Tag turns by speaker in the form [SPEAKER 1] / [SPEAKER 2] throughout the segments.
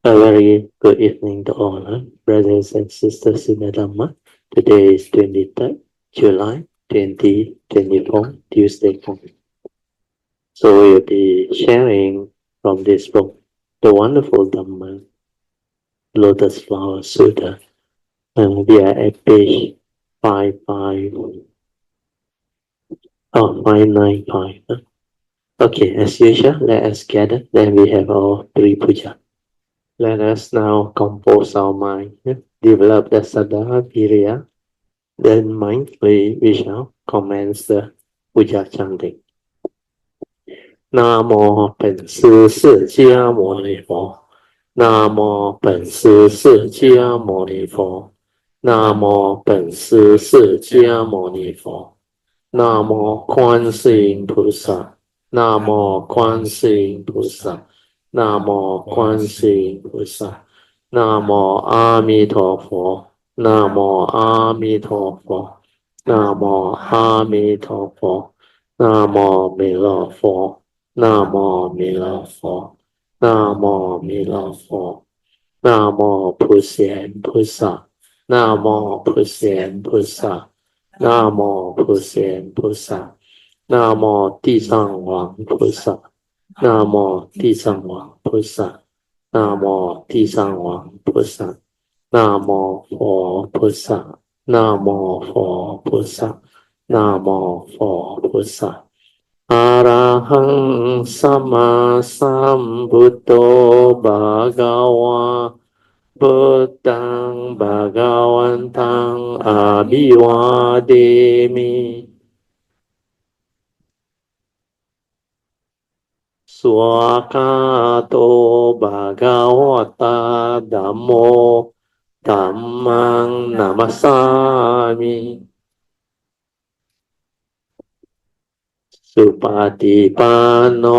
[SPEAKER 1] A very good evening to all, brothers and sisters in the Dhamma. Today is 23rd July 2024, Tuesday morning. So we'll be sharing from this book, the wonderful Dhamma, Lotus Sutra, and we are at page 595. Okay, as usual, let us gather. Then we have our three puja. Let us now compose our mind, develop the Saddha Virya. Then mindfully we shall commence the Puja chanting. 南无本师释迦牟尼佛，南无本师释迦牟尼佛，南无本师释迦牟尼佛，南无观世音菩萨，南无观世音菩萨。南无观世音菩萨，南无阿弥陀佛，南无阿弥陀佛，南无阿弥陀佛，南无弥勒佛，南无弥勒佛，南无弥勒佛，南无普贤菩萨，南无普贤菩萨，南无普贤菩萨，南无地藏王菩萨。南无地藏王菩萨，南无地藏王菩萨，南无佛菩萨，南无佛菩萨，南无佛菩萨。阿拉汉萨玛萨布多巴嘎哇，布当巴嘎วัน当阿比瓦đề米。Swakato Bhagavata Dhammo Dhammang Namasami Supatipanno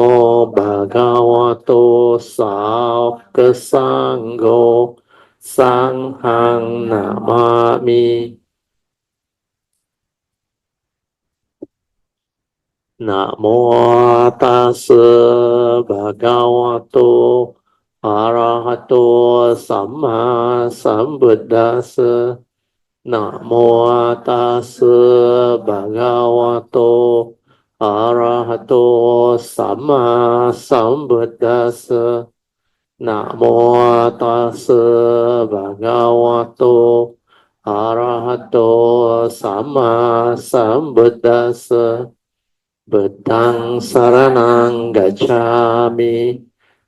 [SPEAKER 1] Bhagavato Sāvaka Sangho Sanghang Namami Namo tassa bhagavato arahato samma sambuddhassa. Namo tassa bhagavato arahato samma sambuddhassa. Namo tassa bhagavato arahato samma sambuddhassa. Buddhang saranang gacchami,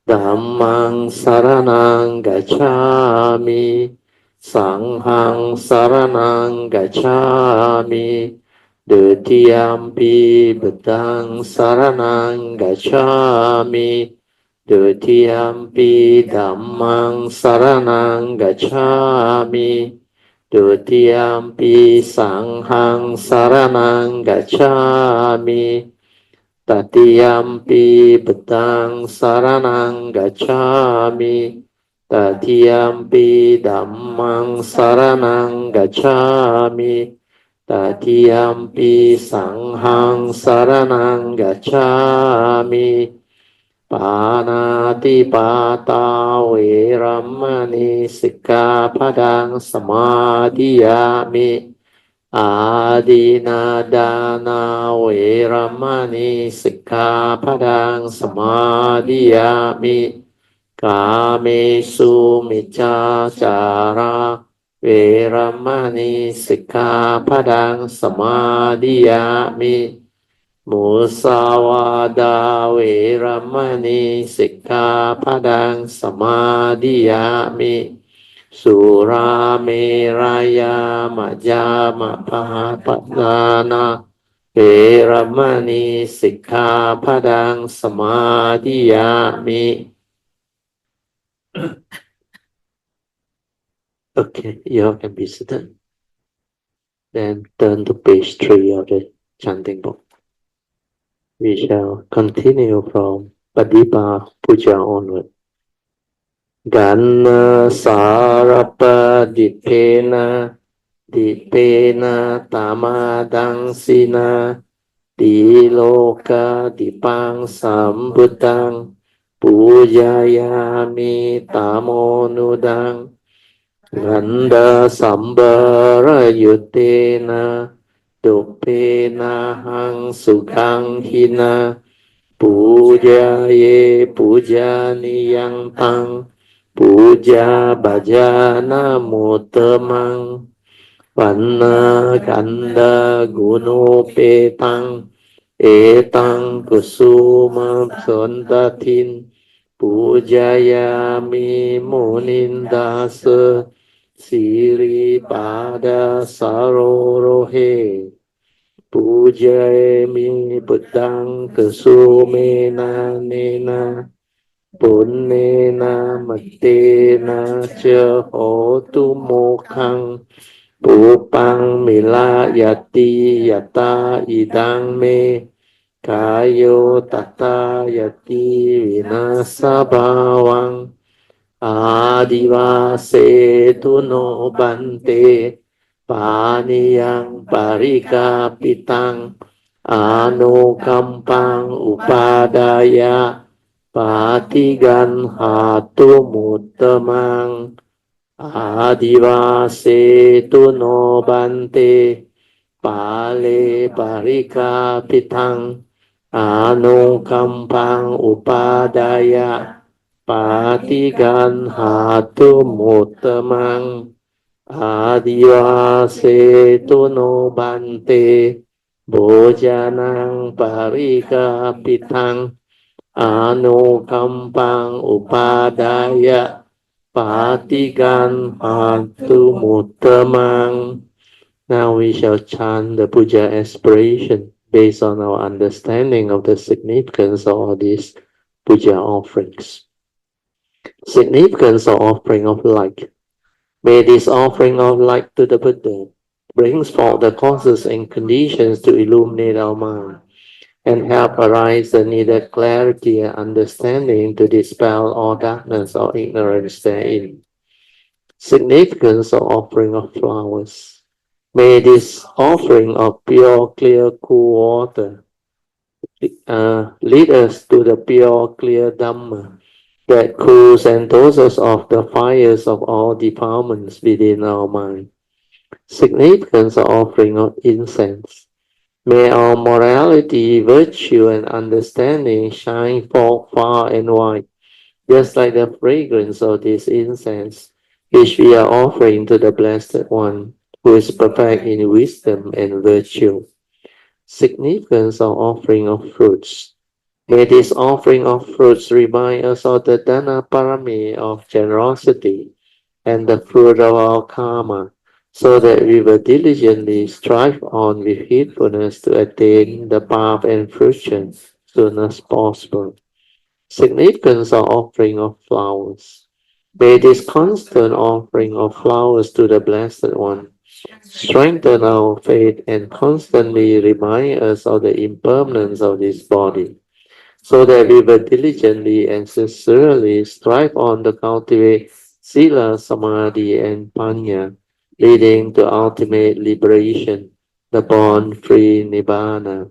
[SPEAKER 1] Dhammang saranang gacchami, Sanghang saranang gacchami, Dutiyampi Buddhang saranang gacchami, Dutiyampi Dhammang saranang gacchami, Dutiyampi Sanghang saranang gacchami, Tatiyampi Buddhang saranang gacchami, Tatiyampi Dhammang saranang gacchami, Tatiyampi Sanghang saranang gacchami. Panati pata veramani sikkhapadang samadhiyami. Adinadana veramani sikkhapadang samadhiyami. Kamesu miccācara veramani sikkhapadang samadhiyami. Musawada veramani sikkhapadang samadhiyami. Surameraya majjhama papadana veramani sikkhapadang samadhiyami. Okay, you all can be seated. Then turn to page 3 of the chanting book. We shall continue from Padipa Puja onward. Ganna sarapa dipena tamadang sina diloka dipang sambuddhang Pujayami tamonudang Ganda sambara yutena Dopena hang sugang hina Pujaye pujani tang Puja bhajana mutamang Vanna ganda guno petang Etang kusuma sondatin Pujayami munindasa Siri pada sarorohe Pujayami buddhang kusumena nena Punnena matena cha hotu mokhang Pupang milayati yata idang me Kayo tata yati vinasa bhavang Adivase tuno bante Paniyang parikapitang Anukampang upadaya Patigan hatu mutamang Adivase tuno bante Pale parikapitang Anukampang upadaya Patigan hatu mutamang Adivase tuno bante Bojanang parikapitang Anukampang upadaya Patigan hatu mutamang. Now we shall chant the Puja aspiration based on our understanding of the significance of all these Puja offerings. Significance of offering of light. May this offering of light to the Buddha brings forth the causes and conditions to illuminate our mind and help arise the needed clarity and understanding to dispel all darkness or ignorance therein. Significance of offering of flowers. May this offering of pure, clear, cool water lead us to the pure, clear Dhamma that cools and doses off the fires of all defilements within our mind. Significance of offering of incense. May our morality, virtue, and understanding shine forth far and wide, just like the fragrance of this incense, which we are offering to the Blessed One, who is perfect in wisdom and virtue. Significance of offering of fruits. May this offering of fruits remind us of the Dana Parami of generosity and the fruit of our karma, so that we will diligently strive on with heedfulness to attain the path and fruition soon as possible. Significance of offering of flowers. May this constant offering of flowers to the Blessed One strengthen our faith and constantly remind us of the impermanence of this body, so that we will diligently and sincerely strive on to cultivate Sila, Samadhi, and Panya, leading to ultimate liberation, the born-free Nibbana.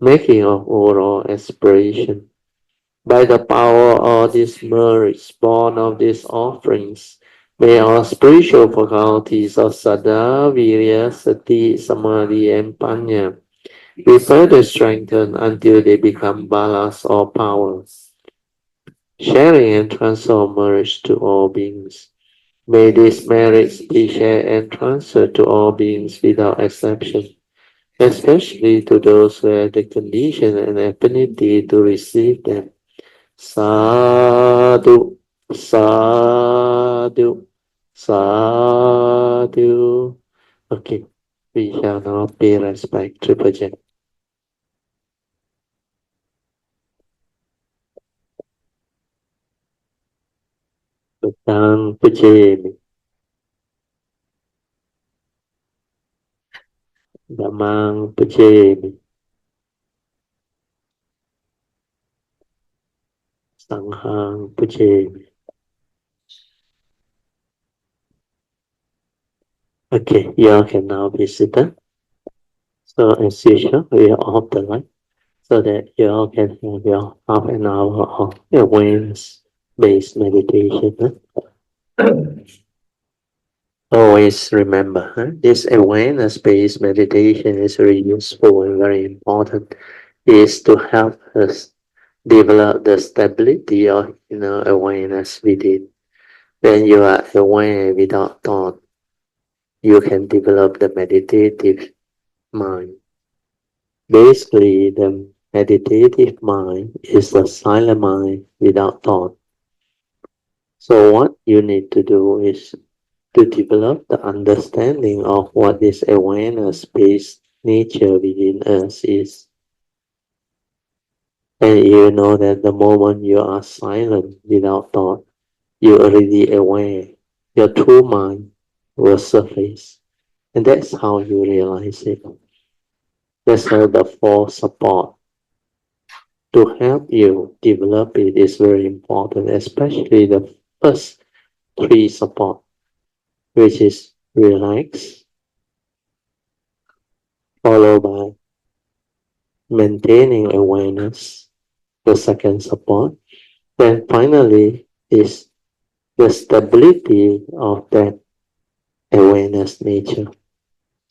[SPEAKER 1] Making of overall aspiration. By the power of these merits born of these offerings, may our spiritual faculties of Saddha, Virya, Sati, Samadhi, and Panya be further strengthened until they become balas or powers, sharing and transfer merits to all beings. May these merits be shared and transferred to all beings without exception, especially to those who have the condition and affinity to receive them. Sadhu, sadhu, sadhu. Okay, we shall now pay respect to Puja. Buddhang pujayami, Dhammang pujayami, Sanghang pujayami. Okay, you all can now be seated. So as usual, we are off the light. so that you all can have your half an hour of awareness-based meditation. Always remember, this awareness-based meditation is very useful and very important. It is to help us develop the stability of inner awareness within. When you are aware without thought, you can develop the meditative mind. Basically, the meditative mind is a silent mind without thought. So what you need to do is to develop the understanding of what this awareness-based nature within us is. And you know that the moment you are silent without thought, you're already aware. Your true mind will surface. And that's how you realize it. That's how the four support to help you develop it is very important, especially the first three support, which is relax, followed by maintaining awareness, the second support. Then finally is the stability of that awareness nature,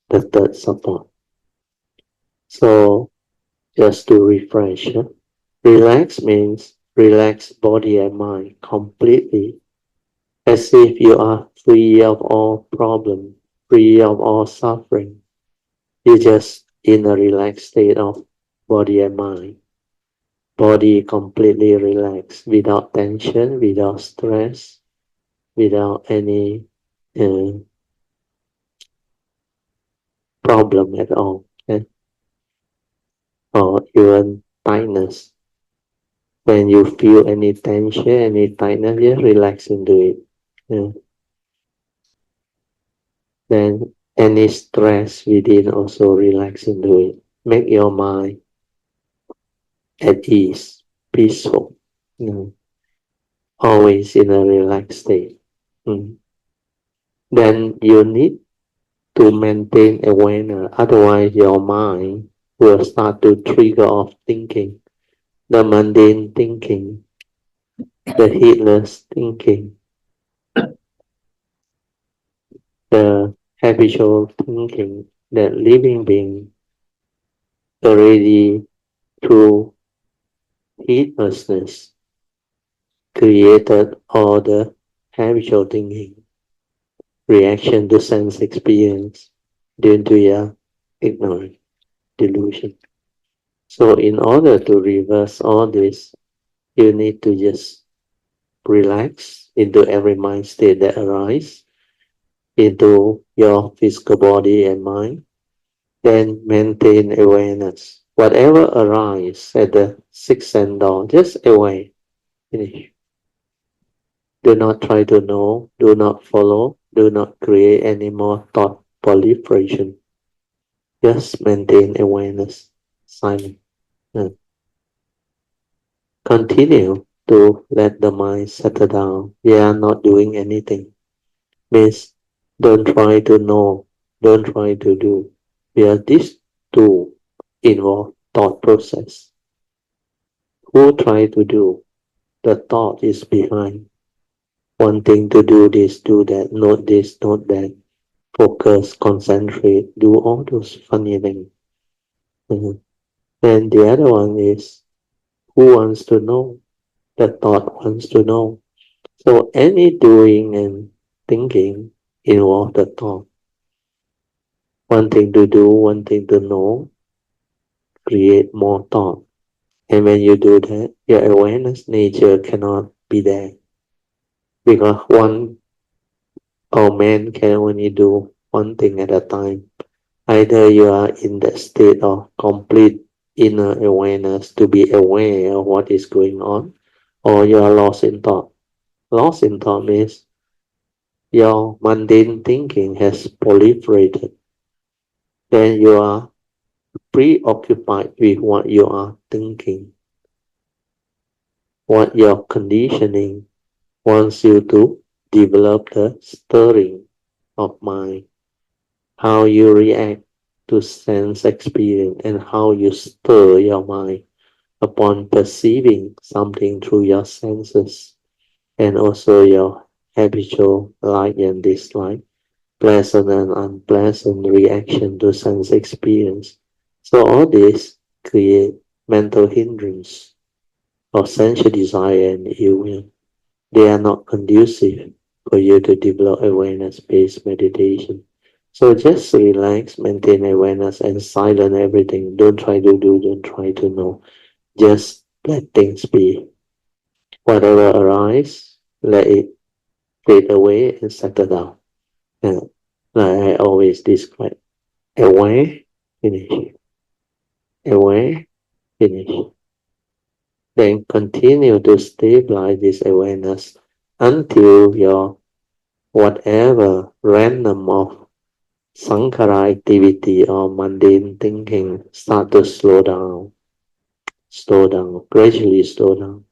[SPEAKER 1] the third support. So just to refresh, relax means relax body and mind completely, as if you are free of all problem, free of all suffering. You're just in a relaxed state of body and mind. Body completely relaxed, without tension, without stress, without any problem at all, or even tightness. When you feel any tension, any tightness, just relax into it. Then any stress within, also relax into it. Make your mind at ease, peaceful, always in a relaxed state. Then you need to maintain awareness, otherwise your mind will start to trigger off thinking, the mundane thinking, the heedless thinking, the habitual thinking that living being already through heedlessness created all the habitual thinking, reaction to sense experience due to your ignorance, delusion. So in order to reverse all this, you need to just relax into every mind state that arises, into your physical body and mind, then maintain awareness. Whatever arises at the sixth sense door, just aware. Finish. Do not try to know, do not follow, do not create any more thought proliferation. Just maintain awareness, silent. Continue to let the mind settle down. We are not doing anything. Means don't try to know, don't try to do. Where these two involve thought process. Who try to do? The thought is behind. Wanting to do this, do that, note this, note that. Focus, concentrate, do all those funny things. And the other one is who wants to know? The thought wants to know. So any doing and thinking involve the thought. Wanting to do, wanting to know, create more thought. And when you do that, your awareness nature cannot be there. Because one man can only do one thing at a time. Either you are in the state of complete inner awareness to be aware of what is going on, or you are lost in thought. Lost in thought means your mundane thinking has proliferated. Then you are preoccupied with what you are thinking, what your conditioning wants you to develop the stirring of mind, how you react to sense experience and how you stir your mind upon perceiving something through your senses, and also your habitual like and dislike, pleasant and unpleasant reaction to sense experience. So all this create mental hindrance or sensual desire and ill will. They are not conducive for you to develop awareness-based meditation. So just relax, maintain awareness, and silence everything. Don't try to do, don't try to know. Just let things be. Whatever arises, let it fade away and settle down. And like I always describe, aware, finish. Aware, finish. Then continue to stabilize this awareness until your whatever random of sankhara activity or mundane thinking start to slow down, gradually slow down,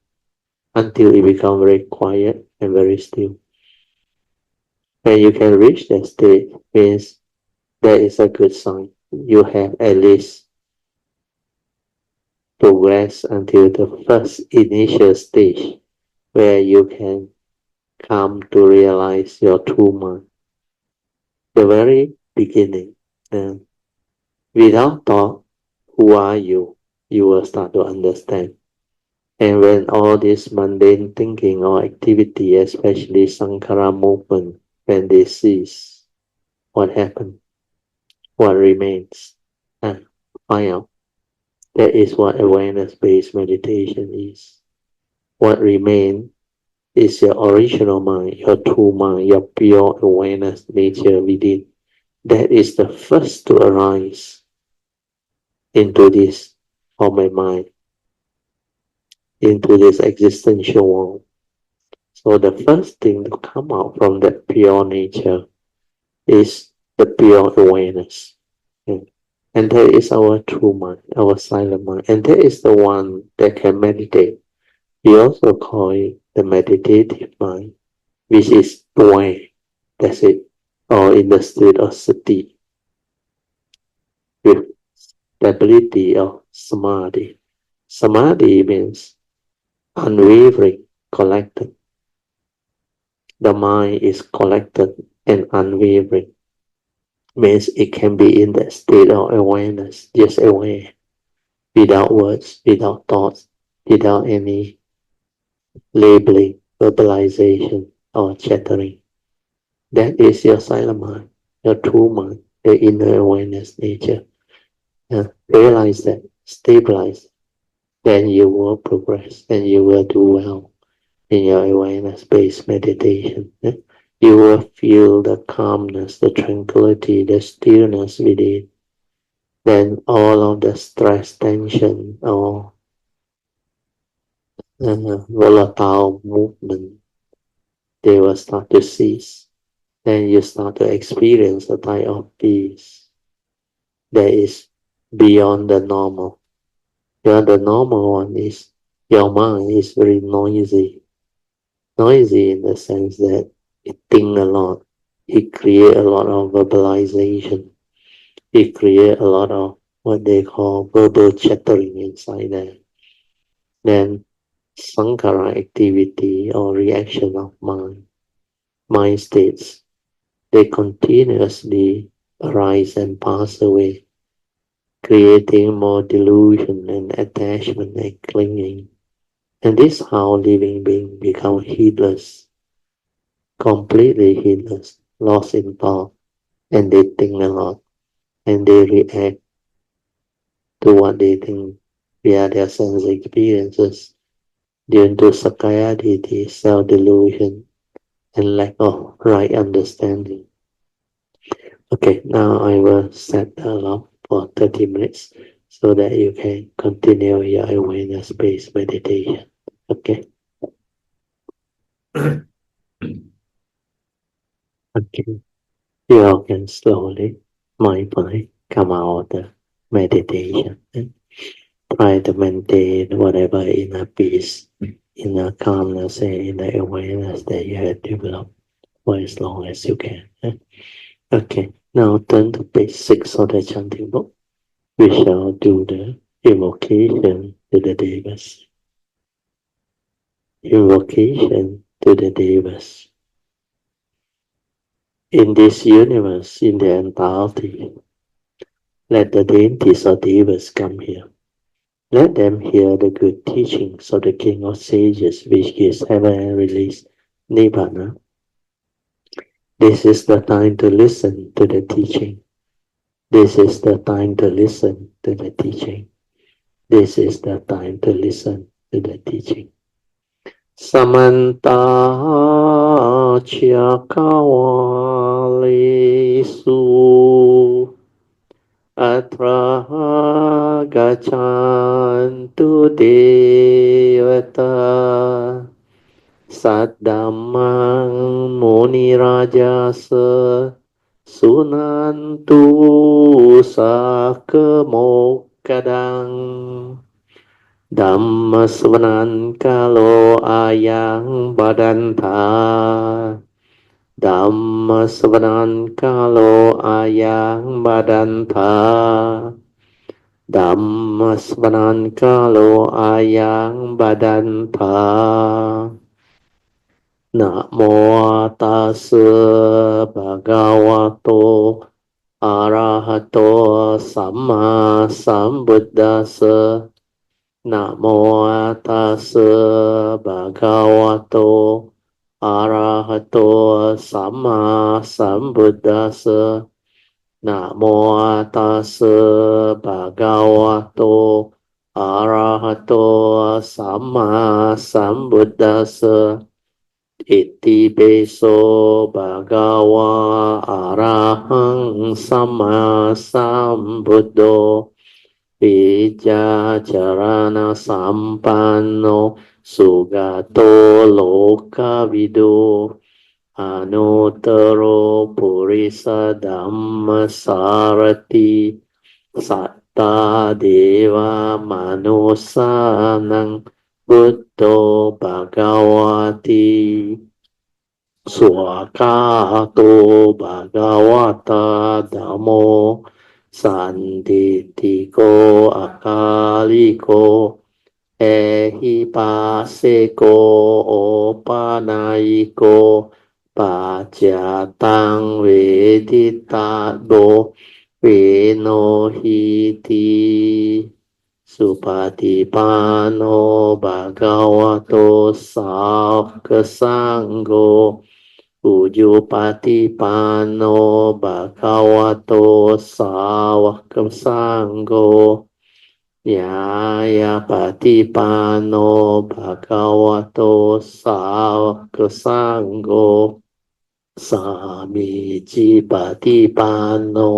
[SPEAKER 1] until it becomes very quiet and very still. When you can reach that state, means that is a good sign. You have at least progressed until the first initial stage where you can come to realize your true mind. The very beginning. And without thought, who are you? You will start to understand. And when all this mundane thinking or activity, especially sankhara movement, when they cease, what happens? What remains? And find out. That is what awareness-based meditation is. What remains is your original mind, your true mind, your pure awareness nature within. That is the first to arise into this form mind, into this existential world. So the first thing to come out from that pure nature is the pure awareness. And that is our true mind, our silent mind. And that is the one that can meditate. We also call it the meditative mind, which is aware. That's it. Or in the state of sati, with stability of samadhi. Samadhi means unwavering, collected. The mind is collected and unwavering. Means it can be in that state of awareness, just aware, without words, without thoughts, without any labeling, verbalization, or chattering. That is your silent mind, your true mind, the inner awareness nature. Realize that, stabilize, then you will progress and you will do well in your awareness-based meditation. You will feel the calmness, the tranquility, the stillness within. Then all of the stress, tension, or volatile movement, they will start to cease. Then you start to experience a type of peace that is beyond the normal. The normal one is your mind is very noisy. Noisy in the sense that it thinks a lot. It creates a lot of verbalization. It creates a lot of what they call verbal chattering inside there. Then sankhara activity or reaction of mind states, they continuously arise and pass away, creating more delusion and attachment and clinging. And this is how living beings become heedless, completely heedless, lost in thought, and they think a lot, and they react to what they think via their sense experiences due to Sakaya Ditti, self-delusion, and lack of right understanding. Okay, now I will set the alarm for 30 minutes so that you can continue your awareness-based meditation. Okay? Okay. You all can slowly, mindfully come out of the meditation and try to maintain whatever inner peace, inner calmness, and inner awareness that you have developed for as long as you can. Okay, now turn to page 6 of the chanting book. We shall do the invocation to the Devas. Invocation to the Devas. In this universe, in the entirety, let the deities or Devas come here. Let them hear the good teachings of the King of Sages, which gives heaven and release Nibbana. This is the time to listen to the teaching. This is the time to listen to the teaching. This is the time to listen to the teaching. Samanta Chakawalesu Atra Gachantu Devata Saddamang Muni Rajasa Sunantu Sakemokadang Dhamma Swanan Kalo Ayang Badanta Dhamma Swanan Kalo Ayang Badanta Dhamma Swanan Kalo Ayang Badanta Namo Tassa Bhagavato Arahato Samma Sambuddhassa Namo Tassa Bhagavato Arahato Samma Sambuddhassa Namo Tassa Bhagavato Arahato Samma Sambuddhassa Iti Beso Bhagava Arahang Samma Sambuddho Vijja Charana Sampanno Sugato Loka Vido Anuttaro Purisa Dhamma Sarati Satta Deva Manusanang Buddho Bhagavati Swakato Bhagavata Dhammo Sanditiko Akaliko Ehipaseko Opanaiko Pacatang Veditado Venohiti Supatipano Bhagavato Sangho Ujupatipano Bhagavato Sangho Nyayapatipano Bhagavato Sangho Samicipatipano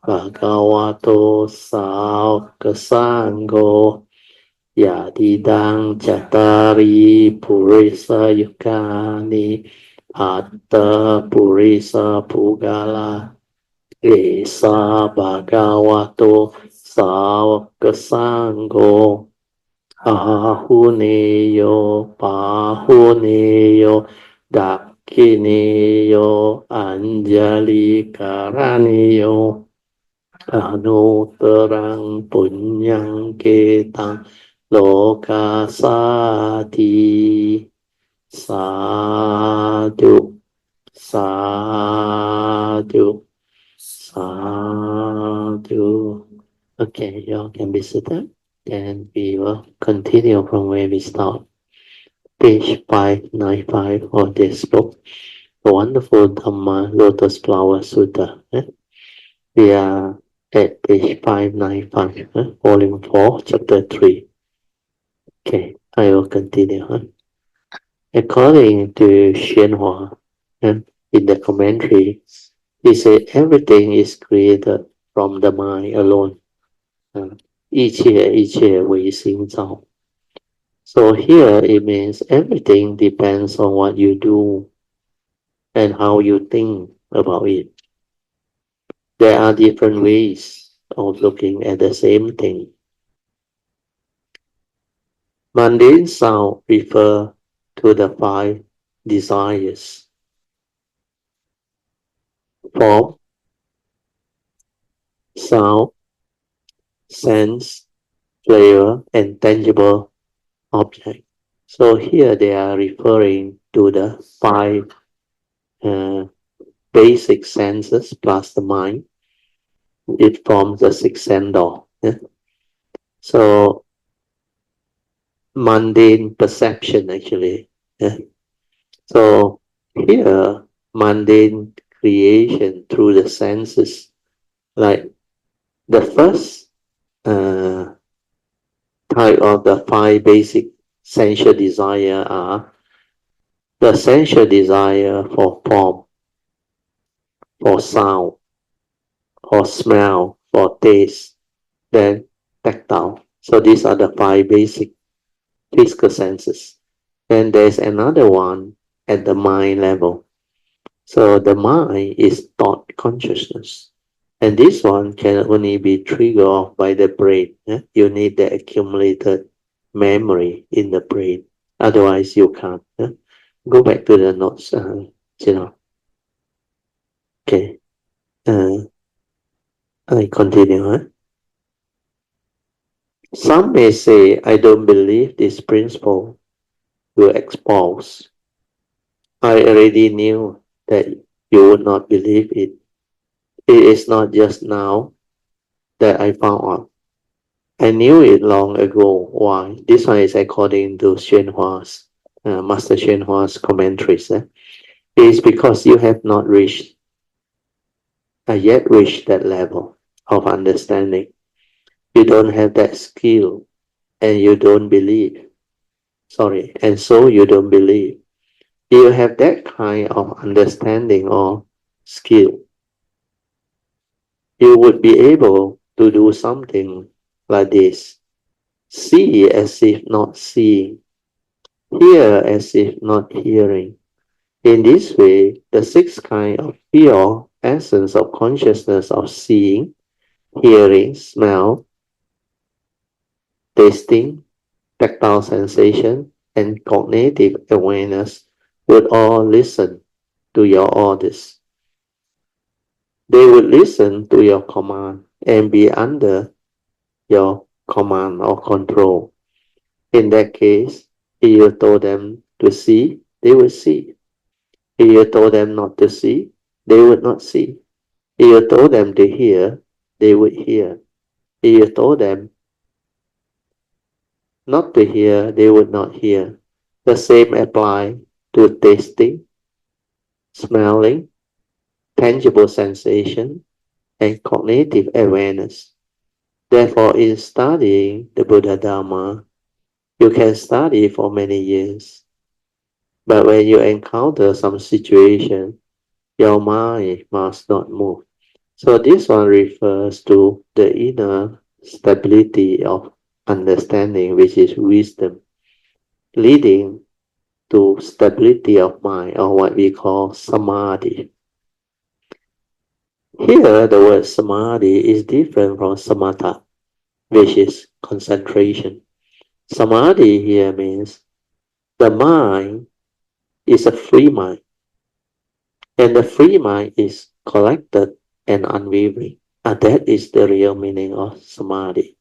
[SPEAKER 1] Bhagavato Sangho Yadidang Cattari Purisa Yukani Atta Purisa Pugala Esa Bhagavato Sangho Ahuneyo Pahuneyo Dakhineyo Anjali Karaniyo Anuttarang Punyang Ketang Lokasati Sadhu Sadhu Sadhu. Okay, you all can be seated. Then we will continue from where we start. Page 595 of this book, the wonderful Dhamma Lotus Flower Sutta. We are at page 595, volume 4, chapter 3. Okay, I will continue. According to宣化, in the commentary, he said everything is created from the mind alone. 一切为心造. So here it means everything depends on what you do and how you think about it. There are different ways of looking at the same thing. Mundane sound refer to the 5 desires: form, sound, sense, flavor, and tangible object. So here they are referring to the five basic senses plus the mind. It forms the sixth sense door. Yeah? So mundane perception actually. Yeah? So here mundane creation through the senses, like the first type of the five basic sensual desire are the sensual desire for form, for sound, for smell, for taste, then tactile. So these are the five basic physical senses. Then there's another one at the mind level. So the mind is thought consciousness. And this one can only be triggered off by the brain. Yeah? You need the accumulated memory in the brain. Otherwise you can't. Yeah? Go back to the notes, Okay. I continue. Huh? Some may say, I don't believe this principle will expose. I already knew that you would not believe it. It is not just now that I found out. I knew it long ago. Why? This one is according to Master Xuanhua's commentaries. It is because you have not yet reached that level of understanding. You don't have that skill and you don't believe. And so you don't believe. If you have that kind of understanding or skill, you would be able to do something like this. See as if not seeing, hear as if not hearing. In this way, the sixth kind of pure essence of consciousness of seeing, hearing, smell, tasting, tactile sensation, and cognitive awareness would all listen to your orders. They would listen to your command and be under your command or control. In that case, if you told them to see, they would see. If you told them not to see, they would not see. If you told them to hear, they would hear. If you told them not to hear, they would not hear. The same applies to tasting, smelling, tangible sensation, and cognitive awareness. Therefore, in studying the Buddha Dharma, you can study for many years. But when you encounter some situation, your mind must not move. So this one refers to the inner stability of understanding, which is wisdom, leading to stability of mind, or what we call samadhi. Here, the word samadhi is different from samatha, which is concentration. Samadhi here means the mind is a free mind, and the free mind is collected and unwavering. And that is the real meaning of samadhi.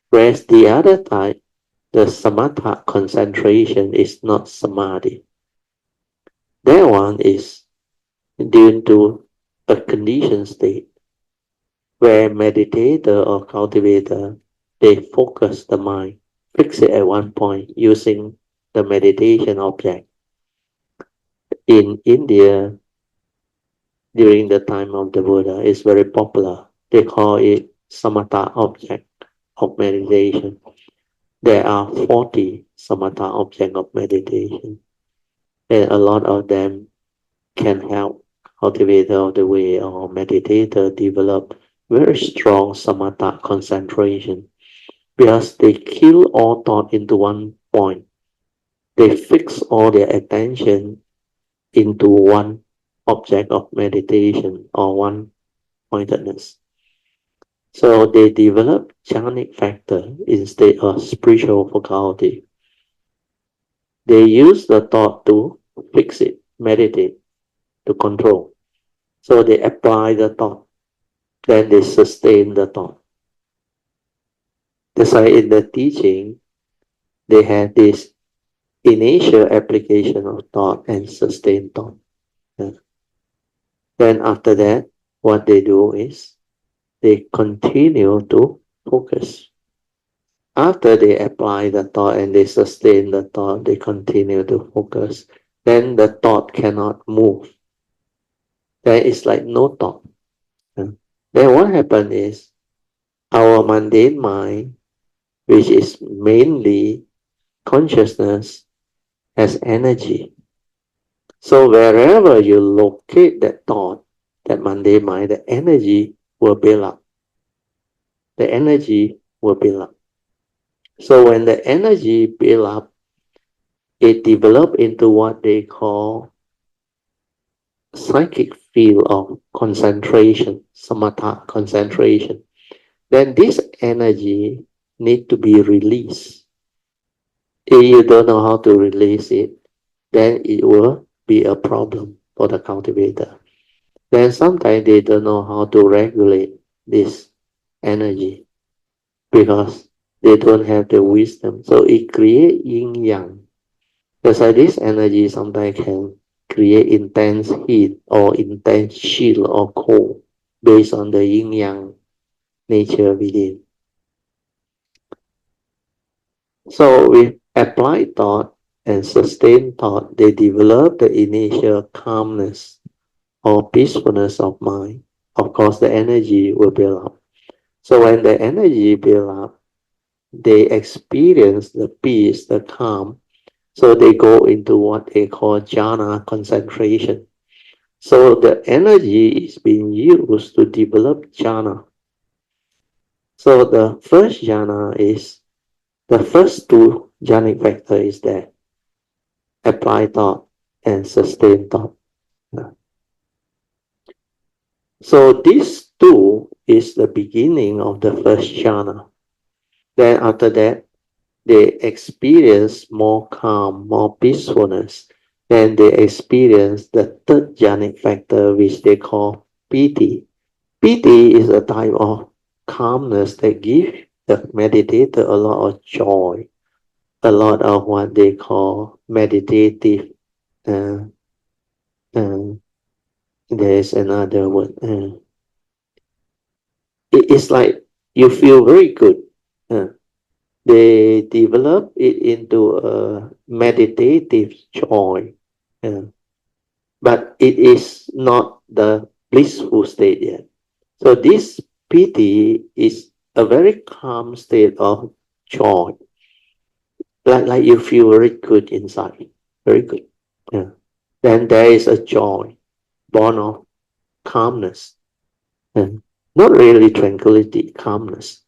[SPEAKER 1] Whereas the other type, the samatha concentration, is not samadhi. That one is due to a conditioned state where meditator or cultivator, they focus the mind, fix it at one point using the meditation object. In India, during the time of the Buddha, it's very popular. They call it samatha object of meditation. There are 40 samatha objects of meditation, and a lot of them can help cultivator of the way or meditator develop very strong samatha concentration, because they kill all thought into one point. They fix all their attention into one object of meditation or one pointedness. So they develop jhanic factor instead of spiritual faculty. They use the thought to fix it, meditate, to control. So they apply the thought then they sustain the thought. That's why in the teaching, they have this initial application of thought and sustained thought. Then after that, what they do is they continue to focus. After they apply the thought and they sustain the thought, they continue to focus. Then the thought cannot move. There is like no thought. Then what happens is our mundane mind, which is mainly consciousness, has energy. So wherever you locate that thought, that mundane mind, the energy will build up. The energy will build up. So when the energy build up, it develop into what they call psychic field of concentration, samatha concentration. Then this energy need to be released. If you don't know how to release it, then it will be a problem for the cultivator. Then sometimes they don't know how to regulate this energy because they don't have the wisdom. So it creates yin-yang. That's why this energy sometimes can create intense heat or intense chill or cold based on the yin-yang nature within. So with applied thought and sustained thought, they develop the initial calmness or peacefulness of mind. Of course, the energy will build up. So when the energy build up, they experience the peace, the calm. So they go into what they call jhana concentration. So the energy is being used to develop jhana. So the first jhana is, the first two jhanic factor is there. Applied thought and sustained thought. So these two is the beginning of the first jhana. Then after that, they experience more calm, more peacefulness. Then they experience the third jhanic factor, which they call piti. Piti is a type of calmness that gives the meditator a lot of joy, a lot of what they call meditative. There's another word. It's like you feel very good. They develop it into a meditative joy. But it is not the blissful state yet. So this piti is a very calm state of joy. Like you feel very good inside. Very good. Then there is a joy born of calmness. Not really tranquility, calmness.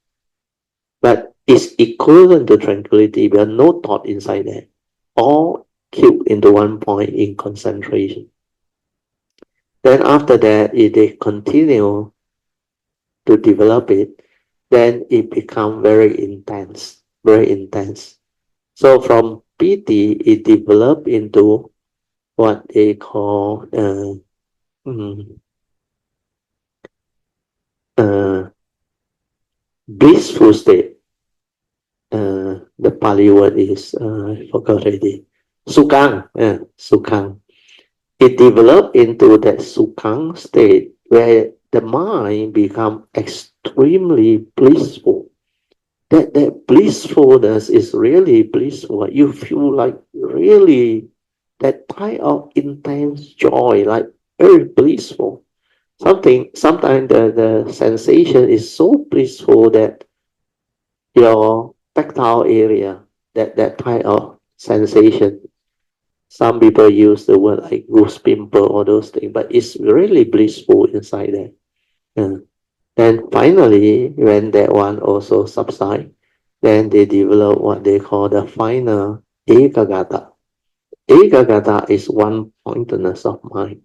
[SPEAKER 1] But it's equivalent to tranquility, but no thought inside there. All cubed into one point in concentration. Then after that, if they continue to develop it, then it becomes very intense, very intense. So from piti, it developed into what they call blissful state. The Pali word is, I forgot already, Sukhang. Sukhang. It developed into that Sukhang state where the mind becomes extremely blissful. That blissfulness is really blissful. You feel like really that type of intense joy, like very blissful. Sometimes the sensation is so blissful that your tactile area, that type of sensation. Some people use the word like goose pimple or those things, but it's really blissful inside there. Then finally, when that one also subsides, then they develop what they call the final ekagata. Ekagata is one-pointedness of mind.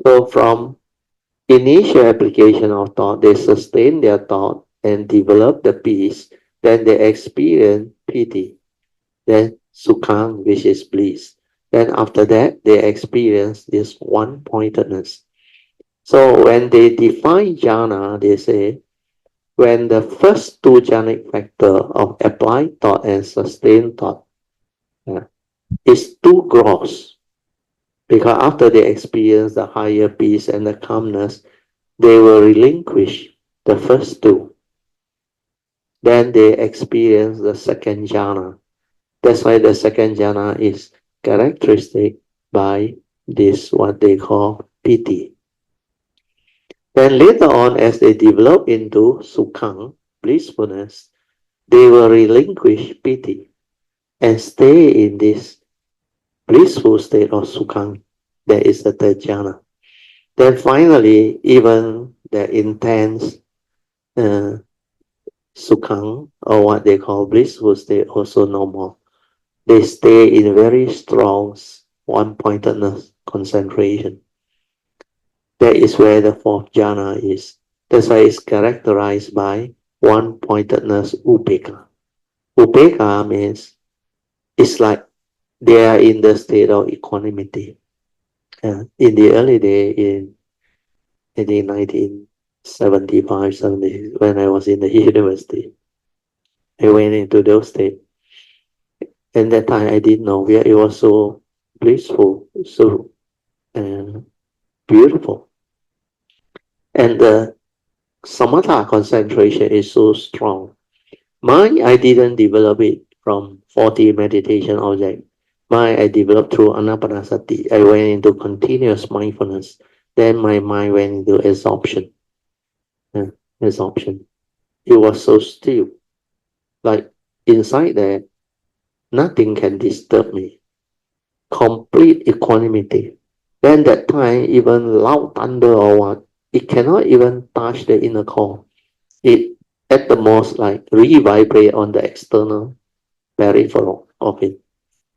[SPEAKER 1] So from initial application of thought, they sustain their thought and develop the peace. Then they experience piti. Then sukhang, which is bliss. Then after that, they experience this one-pointedness. So when they define jhana, they say, when the first two jhanic factor of applied thought and sustained thought is too gross, because after they experience the higher peace and the calmness, they will relinquish the first two. Then they experience the second jhana. That's why the second jhana is characteristic by this, what they call piti. Then later on, as they develop into sukhang, blissfulness, they will relinquish piti and stay in this blissful state of sukhang. That is the third jhana. Then finally, even the intense sukhang, or what they call blissful state, also no more. They stay in very strong one-pointedness concentration. That is where the fourth jhana is. That's why it's characterized by one-pointedness upekkha. Upekkha means it's like they are in the state of equanimity. In the early day, in 1975, 70, when I was in the university, I went into those states. And that time I didn't know where it was so blissful, so beautiful. And the samatha concentration is so strong. Mine, I didn't develop it from 40 meditation objects. Mine, I developed through anapanasati. I went into continuous mindfulness. Then my mind went into absorption. Absorption. It was so still. Like inside there, nothing can disturb me. Complete equanimity. Then that time, even loud thunder or what, it cannot even touch the inner core. It at the most like re-vibrate on the external peripheral of it.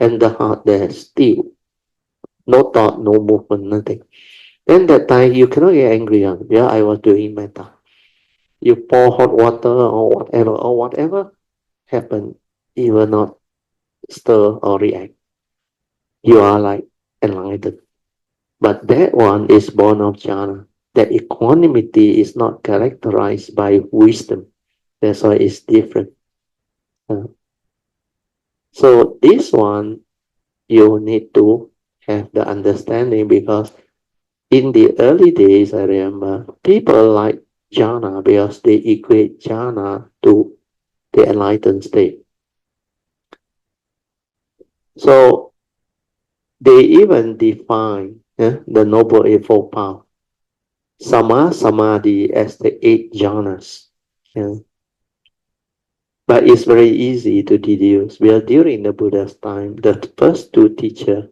[SPEAKER 1] And the heart there still. No thought, no movement, nothing. Then that time you cannot get angry on. Yeah, I was doing metta. You pour hot water or whatever happen, it will not stir or react. You are like enlightened. But that one is born of jhana. That equanimity is not characterized by wisdom. That's why it's different. So this one, you need to have the understanding, because in the early days, I remember, people like jhana because they equate jhana to the enlightened state. So they even define the Noble Eightfold Path, Sama Samadhi, as the 8 jhanas. But it's very easy to deduce. Because during the Buddha's time, the two teachers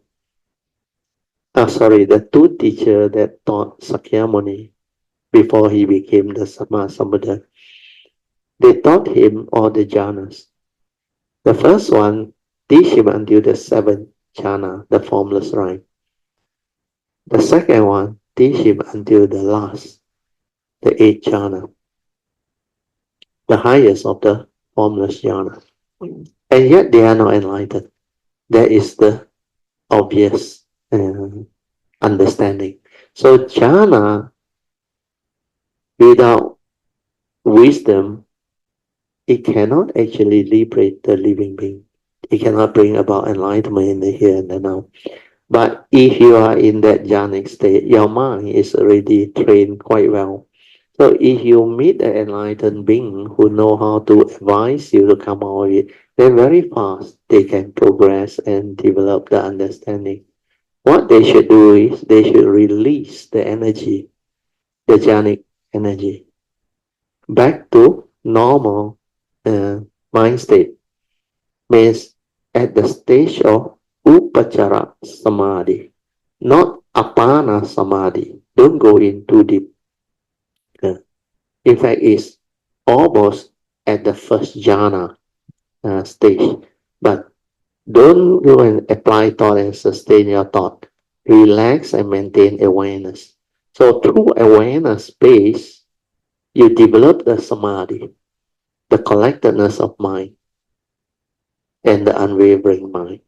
[SPEAKER 1] that taught Sakyamuni before he became the Sammasambuddha, they taught him all the jhanas. The first one teach him until the 7th jhana, the formless rhyme. The second one teach him until the last, the 8th jhana, the highest of the formless jhana. And yet they are not enlightened. That is the obvious understanding. So jhana, without wisdom, it cannot actually liberate the living being. It cannot bring about enlightenment in the here and the now. But if you are in that jhanic state, your mind is already trained quite well. So if you meet an enlightened being who know how to advise you to come out of it, then very fast they can progress and develop the understanding. What they should do is they should release the energy, the jhanic energy, back to normal mind state. Means at the stage of upachara samadhi, not apana samadhi. Don't go in too deep. In fact, it's almost at the first jhana stage. But don't go and apply thought and sustain your thought. Relax and maintain awareness. So through awareness base, you develop the samadhi, the collectedness of mind, and the unwavering mind.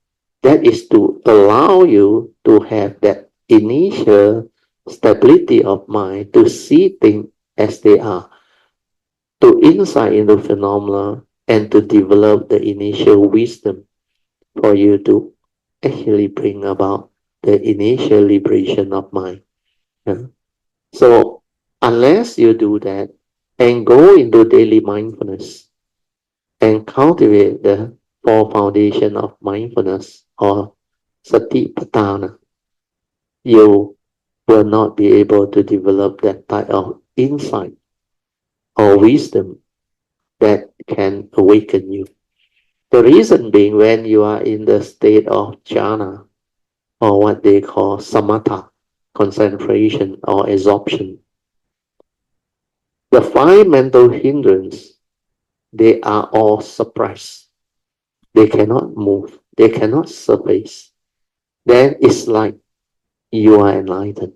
[SPEAKER 1] That is to allow you to have that initial stability of mind to see things as they are, to insight into phenomena, and to develop the initial wisdom for you to actually bring about the initial liberation of mind. So unless you do that and go into daily mindfulness and cultivate the four foundation of mindfulness or satipatthana, you will not be able to develop that type of insight or wisdom that can awaken you. The reason being, when you are in the state of jhana, or what they call samatha, concentration or absorption, the five mental hindrances, they are all suppressed. They cannot move. They cannot surface. Then it's like you are enlightened.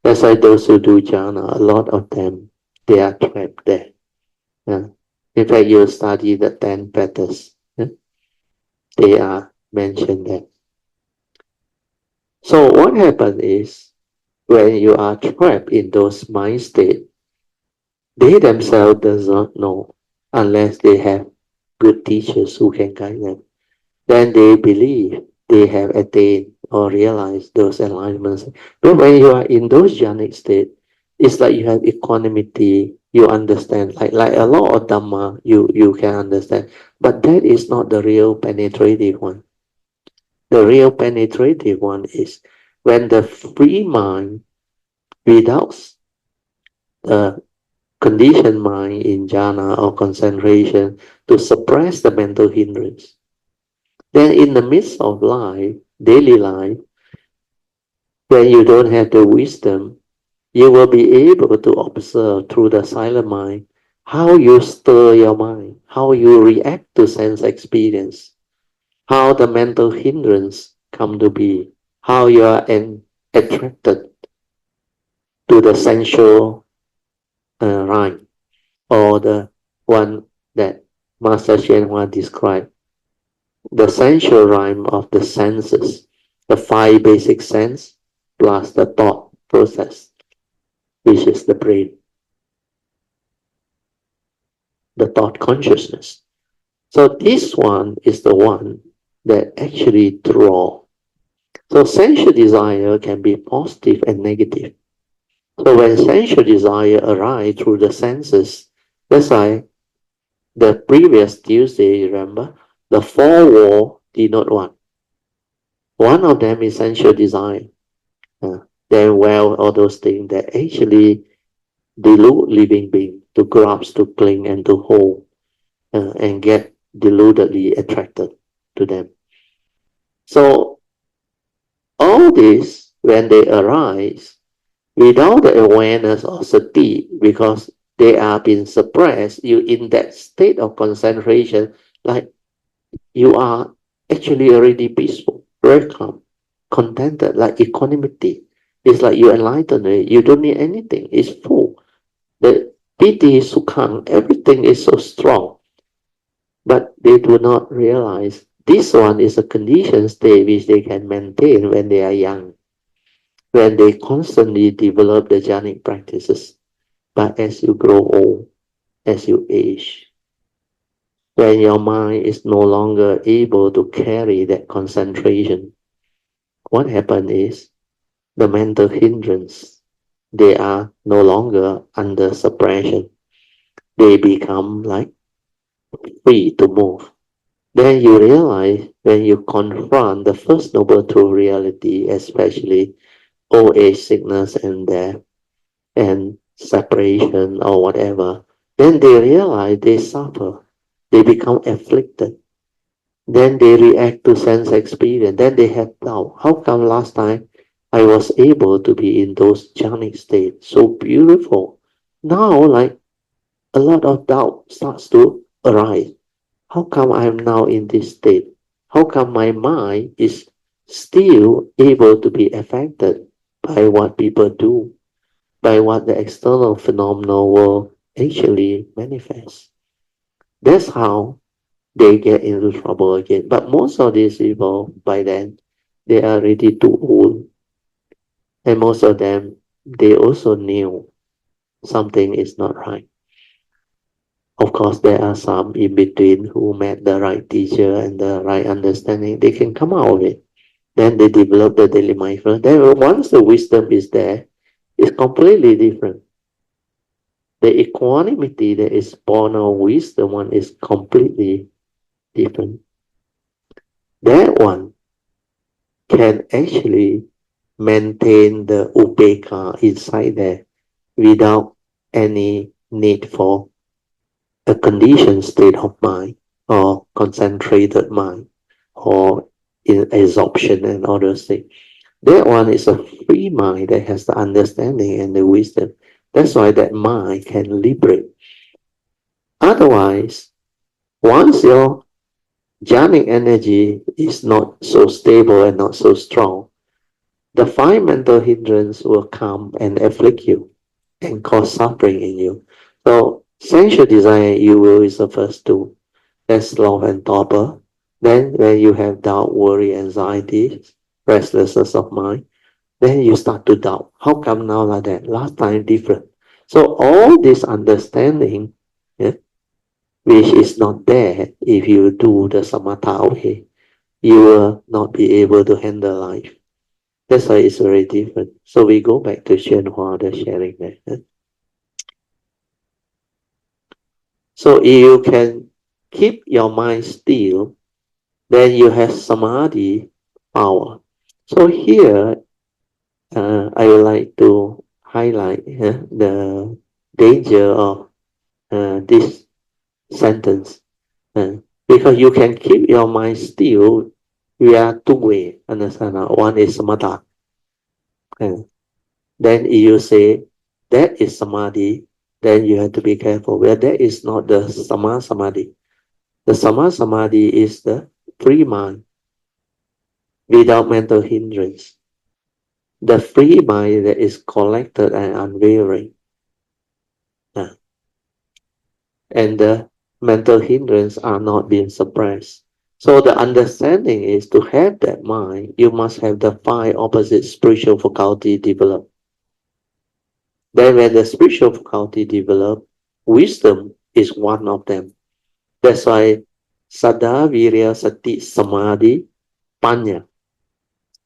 [SPEAKER 1] That's why those who do jhana, a lot of them, they are trapped there. In fact, you study the 10 petals. They are mentioned there. So what happens is, when you are trapped in those mind states, they themselves does not know unless they have good teachers who can guide them. Then they believe they have attained or realized those alignments. But when you are in those jhanic states, it's like you have equanimity, you understand, like a lot of Dhamma, you can understand. But that is not the real penetrative one. The real penetrative one is when the free mind, without the conditioned mind in jhana or concentration to suppress the mental hindrance. Then in the midst of life, daily life, when you don't have the wisdom, you will be able to observe through the silent mind how you stir your mind, how you react to sense experience, how the mental hindrance come to be, how you are attracted to the sensual rhyme, or the one that Master Hsuan Hua described, the sensual rhyme of the senses, the five basic sense plus the thought process, which is the brain, the thought consciousness. So this one is the one that actually draw. So sensual desire can be positive and negative. So when sensual desire arise through the senses, that's why the previous Tuesday, remember, the four walls denote one. One of them is sensual desire. Then well, all those things that actually delude living being to grasp, to cling, and to hold, and get deludedly attracted to them. So all this, when they arise, without the awareness of sati, because they are being suppressed, you in that state of concentration, like you are actually already peaceful, very calm, contented, like equanimity. It's like you enlighten it. You don't need anything. It's full. The piti, sukhang, everything is so strong. But they do not realize this one is a conditioned state which they can maintain when they are young, when they constantly develop the jhanic practices. But as you grow old, as you age, when your mind is no longer able to carry that concentration, what happens is the mental hindrance, they are no longer under suppression. They become like free to move. Then you realize when you confront the first noble true reality, especially old age, sickness, and death, and separation or whatever, then they realize they suffer. They become afflicted. Then they react to sense experience. Then they have doubt. How come last time I was able to be in those jhanic states, so beautiful? Now, like a lot of doubt starts to arise. How come I am now in this state? How come my mind is still able to be affected by what people do, by what the external phenomenal world actually manifests? That's how they get into trouble again. But most of these people, by then, they are already too old. And most of them, they also knew something is not right. Of course, there are some in between who met the right teacher and the right understanding. They can come out of it. Then they develop the daily mindfulness. Then once the wisdom is there, it's completely different. The equanimity that is born of wisdom one is completely different. That one can actually maintain the upekkha inside there without any need for a conditioned state of mind or concentrated mind or in absorption and other things. That one is a free mind that has the understanding and the wisdom. That's why that mind can liberate. Otherwise, once your jhanic energy is not so stable and not so strong, the five mental hindrances will come and afflict you and cause suffering in you. So, sensual desire, you will is the first two. That's sloth and torpor. Then, when you have doubt, worry, anxiety, restlessness of mind, then you start to doubt. How come now like that? Last time different. So, all this understanding, yeah, which is not there if you do the samatha way, you will not be able to handle life. That's why it's very different. So we go back to宣化the sharing there. So if you can keep your mind still, then you have samadhi power. So here, I would like to highlight the danger of this sentence. Because you can keep your mind still, we are two ways, understand? One is samatha. Then if you say that is samadhi, then you have to be careful. Well, that is not the samadhi. The samadhi is the free mind without mental hindrance. The free mind that is collected and unwavering. And the mental hindrance are not being suppressed. So the understanding is to have that mind, you must have the five opposite spiritual faculty developed. Then when the spiritual faculty develop, wisdom is one of them. That's why Saddha, Virya, Sati, Samadhi, Panya.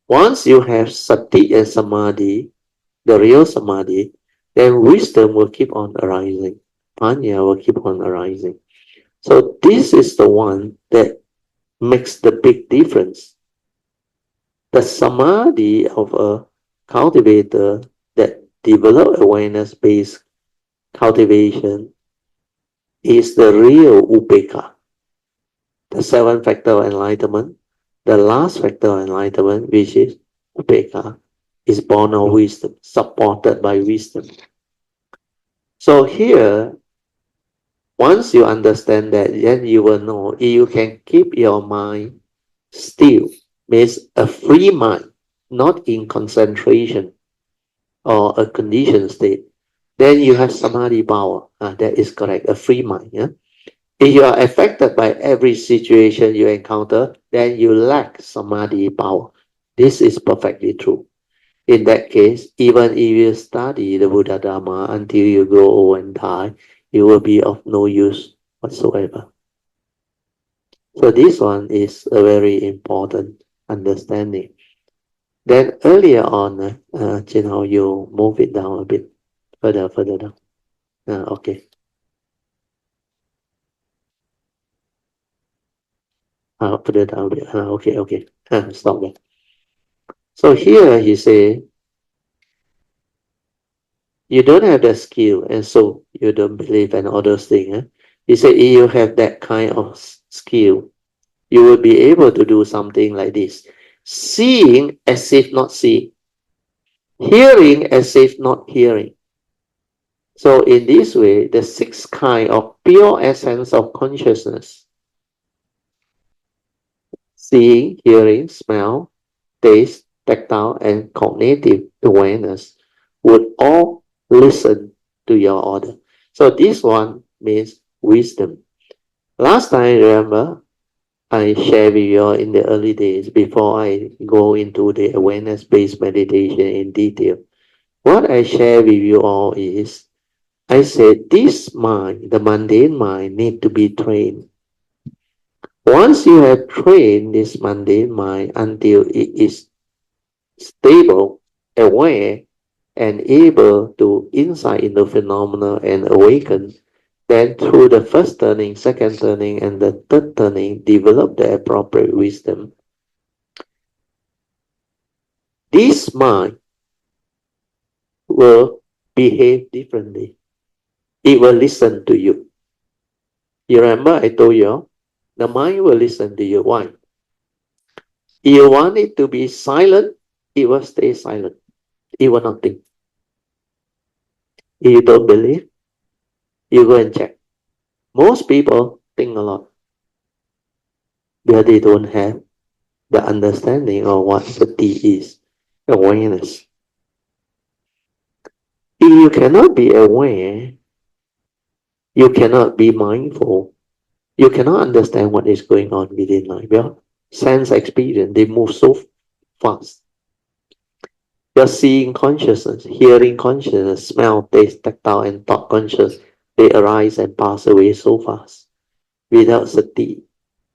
[SPEAKER 1] Once you have Sati and Samadhi, the real Samadhi, then wisdom will keep on arising. Panya will keep on arising. So this is the one that makes the big difference. The Samadhi of a cultivator that develop awareness-based cultivation is the real upekkha. The seventh factor of enlightenment, the last factor of enlightenment, which is upekkha, is born of wisdom, supported by wisdom. So here, once you understand that, then you will know if you can keep your mind still, means a free mind, not in concentration or a conditioned state, then you have samadhi power. That is correct, a free mind. Yeah? If you are affected by every situation you encounter, then you lack samadhi power. This is perfectly true. In that case, even if you study the Buddha Dharma until you grow old and die, it will be of no use whatsoever. So this one is a very important understanding. Then earlier on, Jinhao, you move it down a bit further down. Okay. Put it down a bit. Okay. Stop there. So here he say, you don't have the skill, and so you don't believe and all those things. He said, if you have that kind of skill, you will be able to do something like this. Seeing as if not seeing. Hearing as if not hearing. So in this way, the six kind of pure essence of consciousness, seeing, hearing, smell, taste, tactile, and cognitive awareness, would all listen to your order. So this one means wisdom. Last time, remember, I shared with you all in the early days before I go into the awareness-based meditation in detail. What I share with you all is, I said this mind, the mundane mind, need to be trained. Once you have trained this mundane mind until it is stable, aware, and able to insight into phenomena and awaken, then through the first turning, second turning, and the third turning, develop the appropriate wisdom. This mind will behave differently. It will listen to you. You remember I told you, the mind will listen to you. Why? You want it to be silent, it will stay silent. It will not think. If you don't believe, you go and check. Most people think a lot, but they don't have the understanding of what sati is, awareness. If you cannot be aware, you cannot be mindful, you cannot understand what is going on within life. Your sense experience, they move so fast. Your seeing consciousness, hearing consciousness, smell, taste, tactile, and thought consciousness, they arise and pass away so fast. Without sati,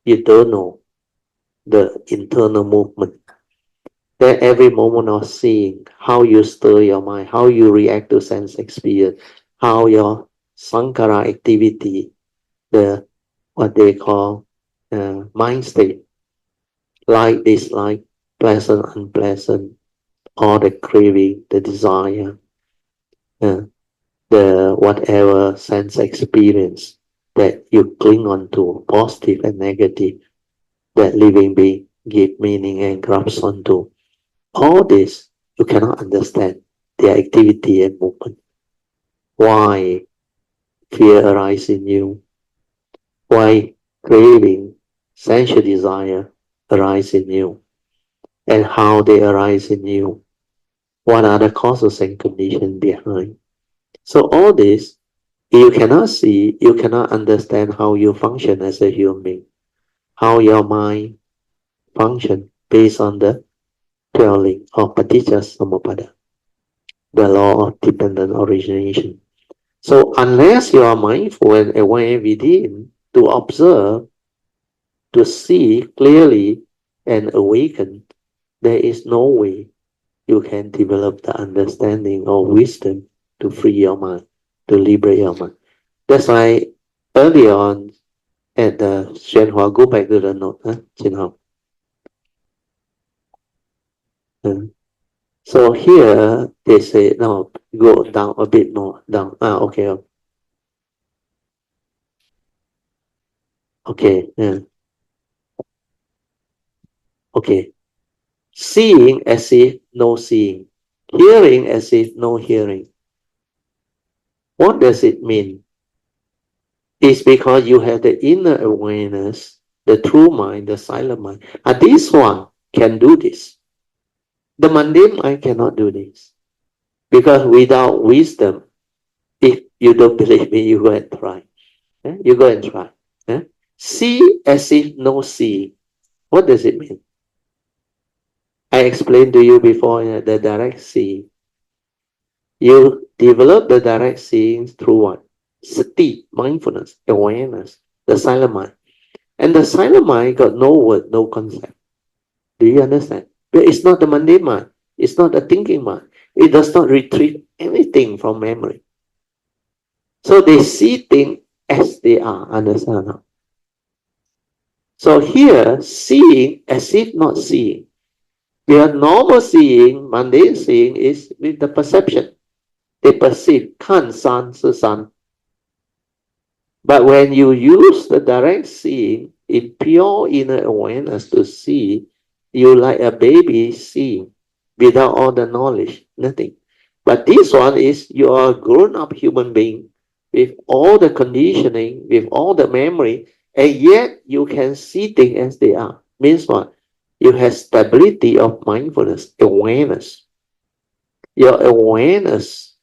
[SPEAKER 1] you don't know the internal movement. That every moment of seeing, how you stir your mind, how you react to sense experience, how your sankara activity, the what they call mind state, like, dislike, pleasant, unpleasant, all the craving, the desire, the whatever sense experience that you cling on to, positive and negative, that living being give meaning and grasp onto. All this you cannot understand their activity and movement. Why fear arises in you? Why craving, sensual desire arise in you? And how they arise in you? What are the causes and conditions behind? So all this, you cannot see, you cannot understand how you function as a human being, how your mind function based on the 12 link of Paticca Samuppada, the law of dependent origination. So unless you are mindful and aware within to observe, to see clearly and awaken, there is no way you can develop the understanding or wisdom to free your mind, to liberate your mind. That's why early on at the Xuanhua, go back to the note, Jinhao. So here they say, no, go down a bit more, down. Okay. Okay. Okay. Seeing as if no seeing. Hearing as if no hearing. What does it mean? It's because you have the inner awareness, the true mind, the silent mind. And this one can do this. The mundane mind cannot do this. Because without wisdom, if you don't believe me, you go and try. You go and try. See as if no seeing. What does it mean? I explained to you before the direct seeing. You develop the direct seeing through what? Sati, mindfulness, awareness, the silent mind. And the silent mind got no word, no concept. Do you understand? But it's not the mundane mind. It's not the thinking mind. It does not retrieve anything from memory. So they see things as they are. Understand now? So here, seeing as if not seeing. Your normal seeing, mundane seeing, is with the perception. They perceive, 看山是山. But when you use the direct seeing in pure inner awareness to see, you like a baby seeing without all the knowledge, nothing. But this one is you are a grown-up human being with all the conditioning, with all the memory, and yet you can see things as they are. Means what? You have stability of mindfulness, awareness. Your awareness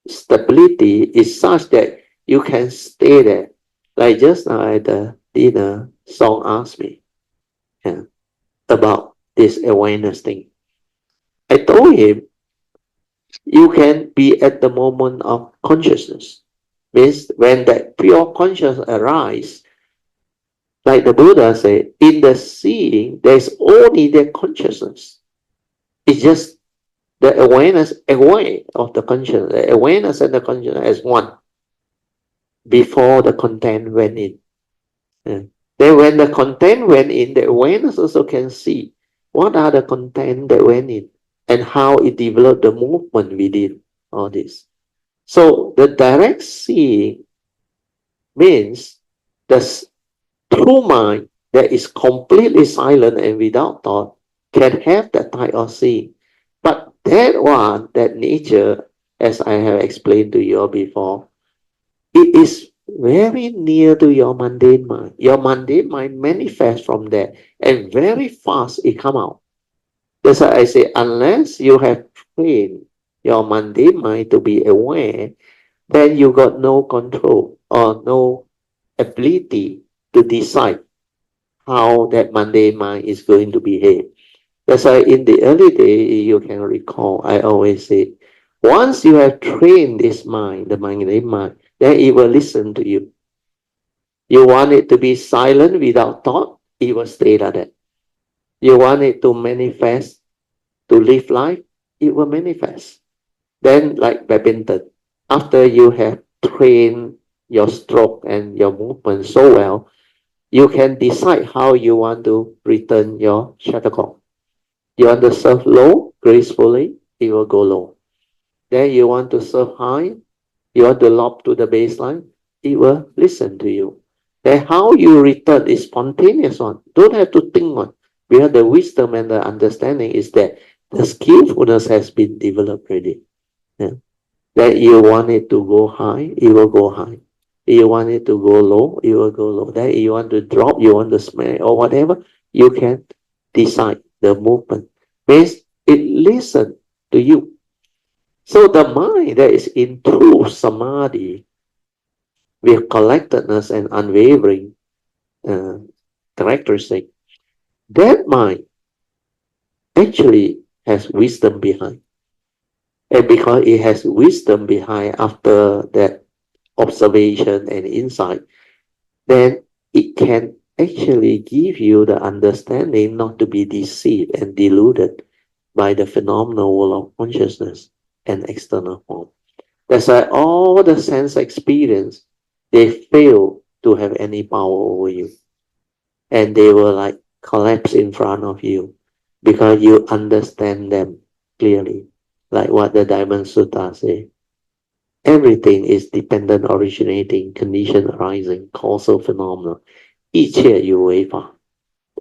[SPEAKER 1] stability is such that you can stay there. Like just now at the dinner, Song asked me about this awareness thing. I told him, You can be at the moment of consciousness. Means when that pure consciousness arises, like the Buddha said, in the seeing, there's only the consciousness. It's just the awareness aware of the consciousness. The awareness and the consciousness as one before the content went in. Then when the content went in, the awareness also can see what are the content that went in and how it developed the movement within all this. So the direct seeing means the true mind that is completely silent and without thought can have that type of seeing. But that one, that nature, as I have explained to you before, it is very near to your mundane mind. Your mundane mind manifests from there and very fast it come out. That's why I say, unless you have trained your mundane mind to be aware, then you got no control or no ability to decide how that mundane mind is going to behave. That's why in the early day, you can recall, I always say, once you have trained this mind, the mundane mind, then it will listen to you. You want it to be silent without thought, it will stay like that. You want it to manifest, to live life, it will manifest. Then, like badminton, after you have trained your stroke and your movement so well, you can decide how you want to return your shuttlecock. You want to serve low, gracefully, it will go low. Then you want to serve high, you want to lob to the baseline, it will listen to you. Then how you return is spontaneous one. Don't have to think one. Because the wisdom and the understanding is that the skillfulness has been developed already. Yeah. That you want it to go high, it will go high. You want it to go low, it will go low. That you want to drop, you want to smash or whatever, you can decide the movement. Means it listens to you. So the mind that is in true samadhi with collectedness and unwavering characteristic, that mind actually has wisdom behind. And because it has wisdom behind after that observation and insight, then it can actually give you the understanding not to be deceived and deluded by the phenomenal world of consciousness and external form. That's why all the sense experience, they fail to have any power over you. And they will like collapse in front of you because you understand them clearly. Like what the Diamond Sutta say. Everything is dependent originating, condition arising, causal phenomena. 一切有为法.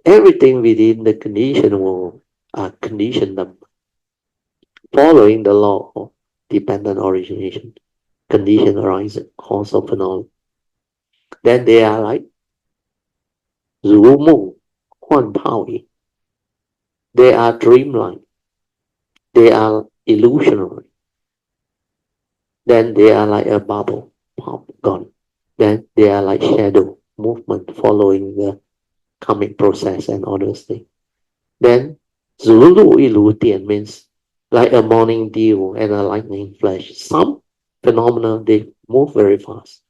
[SPEAKER 1] Everything within the conditioned world are conditioned them, following the law of dependent origination, condition arising, causal phenomena. Then they are like 如梦幻泡影. They are dreamlike. They are illusionary. Then they are like a bubble, pop, gone. Then they are like shadow movement following the karmic process and all those things. Then 如露亦如电 means like a morning dew and a lightning flash. Some phenomena, they move very fast.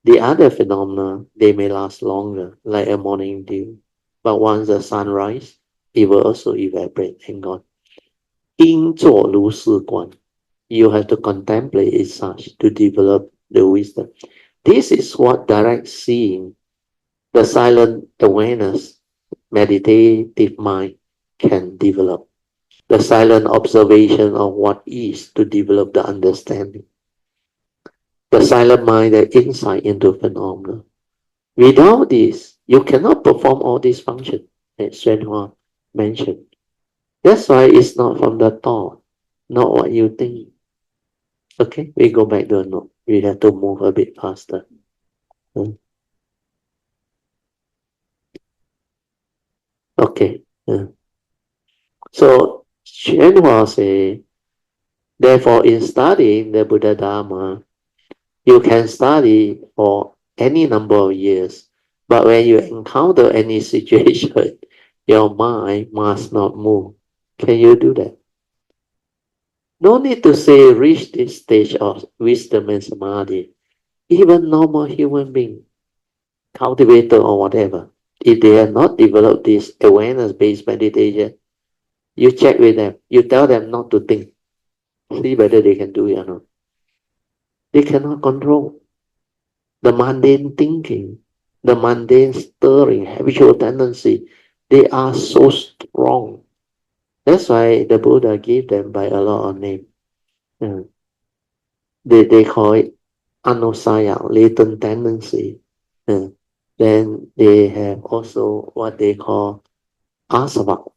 [SPEAKER 1] The other phenomena, they may last longer, like a morning dew. But once the sun rises, it will also evaporate and gone. 应作如是观. You have to contemplate it such to develop the wisdom. This is what direct seeing, the silent awareness, meditative mind can develop. The silent observation of what is to develop the understanding. The silent mind, the insight into phenomena. Without this, you cannot perform all these functions that Hsuan mentioned. That's why it's not from the thought, not what you think. Okay, we go back to the note. We have to move a bit faster. Okay. So, Hsuan say, therefore, in studying the Buddha Dharma, you can study for any number of years, but when you encounter any situation, your mind must not move. Can you do that? No need to say reach this stage of wisdom and samadhi. Even normal human being, cultivator or whatever, if they have not developed this awareness-based meditation, you check with them, you tell them not to think. See whether they can do it or not. They cannot control the mundane thinking, the mundane stirring, habitual tendency. They are so strong. That's why the Buddha gave them by a lot of names. They call it anusaya, latent tendency. Then they have also what they call asava.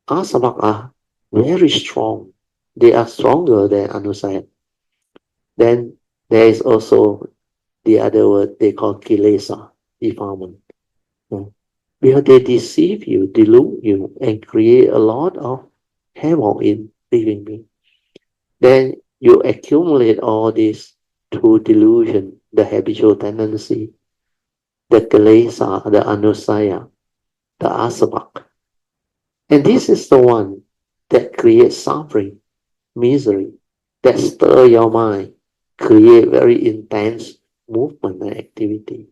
[SPEAKER 1] Asava are very strong. They are stronger than anusaya. Then there is also the other word they call kilesa, defilement. Because they deceive you, delude you, and create a lot of havoc in living beings. Then you accumulate all this through delusion, the habitual tendency, the kilesa, the anusaya, the asava. And this is the one that creates suffering, misery, that stir your mind, create very intense movement and activity.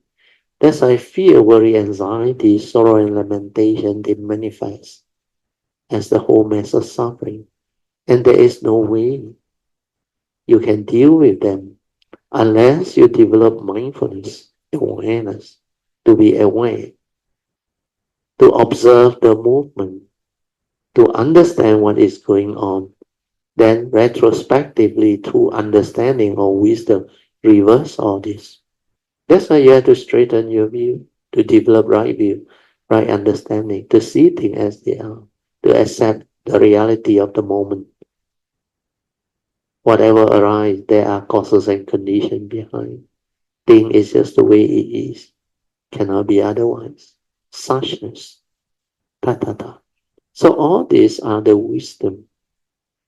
[SPEAKER 1] That's why fear, worry, anxiety, sorrow, and lamentation, they manifest as the whole mass of suffering. And there is no way you can deal with them unless you develop mindfulness, awareness, to be aware, to observe the movement, to understand what is going on. Then retrospectively, through understanding or wisdom, reverse all this. That's why you have to straighten your view, to develop right view, right understanding, to see things as they are, to accept the reality of the moment. Whatever arises, there are causes and conditions behind. Thing is just the way it is. Cannot be otherwise. Suchness. Ta ta ta. So all these are the wisdom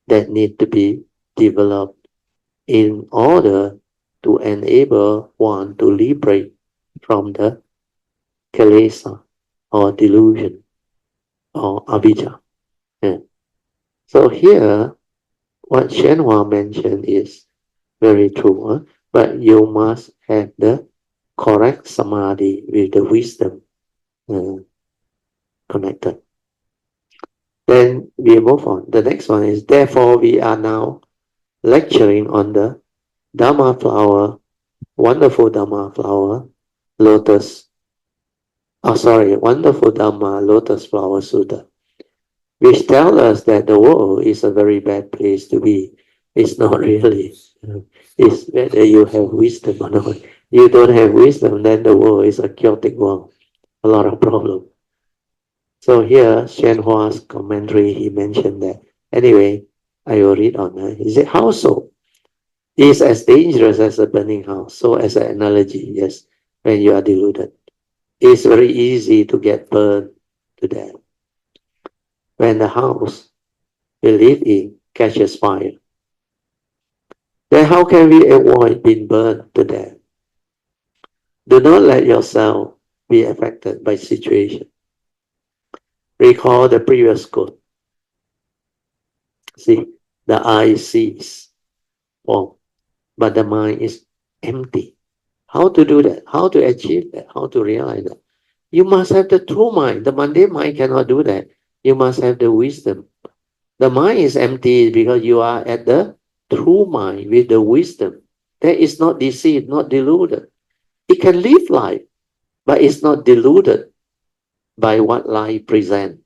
[SPEAKER 1] that need to be developed in order to enable one to liberate from the kilesa or delusion or avijja. So here, what Shenhua mentioned is very true, but you must have the correct samadhi with the wisdom connected. Then we move on. The next one is, therefore we are now lecturing on the Dhamma flower, wonderful Dhamma flower, wonderful Dhamma lotus flower Sutta, which tells us that the world is a very bad place to be. It's not really. It's whether you have wisdom or not. You don't have wisdom, then the world is a chaotic world. A lot of problems. So here, Shenhua's commentary, he mentioned that. Anyway, I will read on. He said, how so? Is as dangerous as a burning house. So as an analogy, yes, when you are deluded. It's very easy to get burned to death. When the house we live in catches fire, then how can we avoid being burned to death? Do not let yourself be affected by situation. Recall the previous quote. See, the eye sees form, but the mind is empty. How to do that? How to achieve that? How to realize that? You must have the true mind. The mundane mind cannot do that. You must have the wisdom. The mind is empty because you are at the true mind with the wisdom. That is not deceived, not deluded. It can live life, but it's not deluded by what life presents.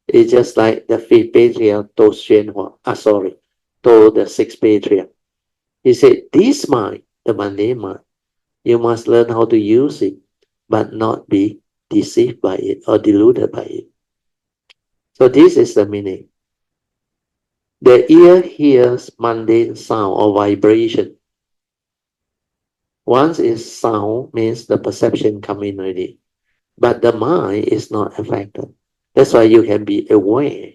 [SPEAKER 1] It's just like the fifth patriarch told told the sixth patriarch. He said, this mind, the mundane mind, you must learn how to use it, but not be deceived by it or deluded by it. So this is the meaning. The ear hears mundane sound or vibration. Once it's sound, means the perception come in already. But the mind is not affected. That's why you can be aware.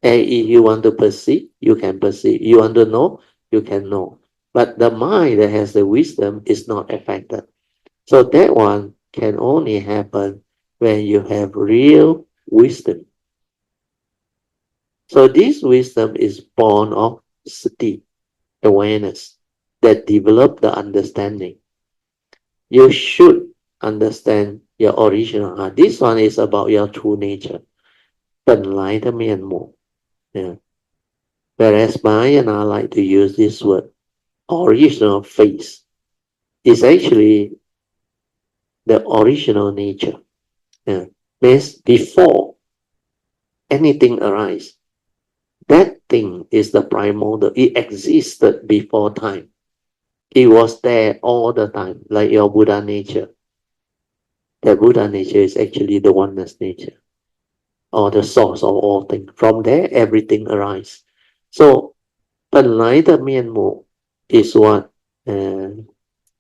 [SPEAKER 1] And if you want to perceive, you can perceive. You want to know, you can know. But the mind that has the wisdom is not affected. So that one can only happen when you have real wisdom. So this wisdom is born of sati, awareness, that develop the understanding. You should understand your original heart. This one is about your true nature. 本来的面目. Yeah. Whereas Mahayana like to use this word, original face, is actually the original nature. Yeah. Means before anything arises, that thing is the primordial. It existed before time. It was there all the time, like your Buddha nature. The Buddha nature is actually the oneness nature, or the source of all things. From there, everything arises. So, 本来的面目 is what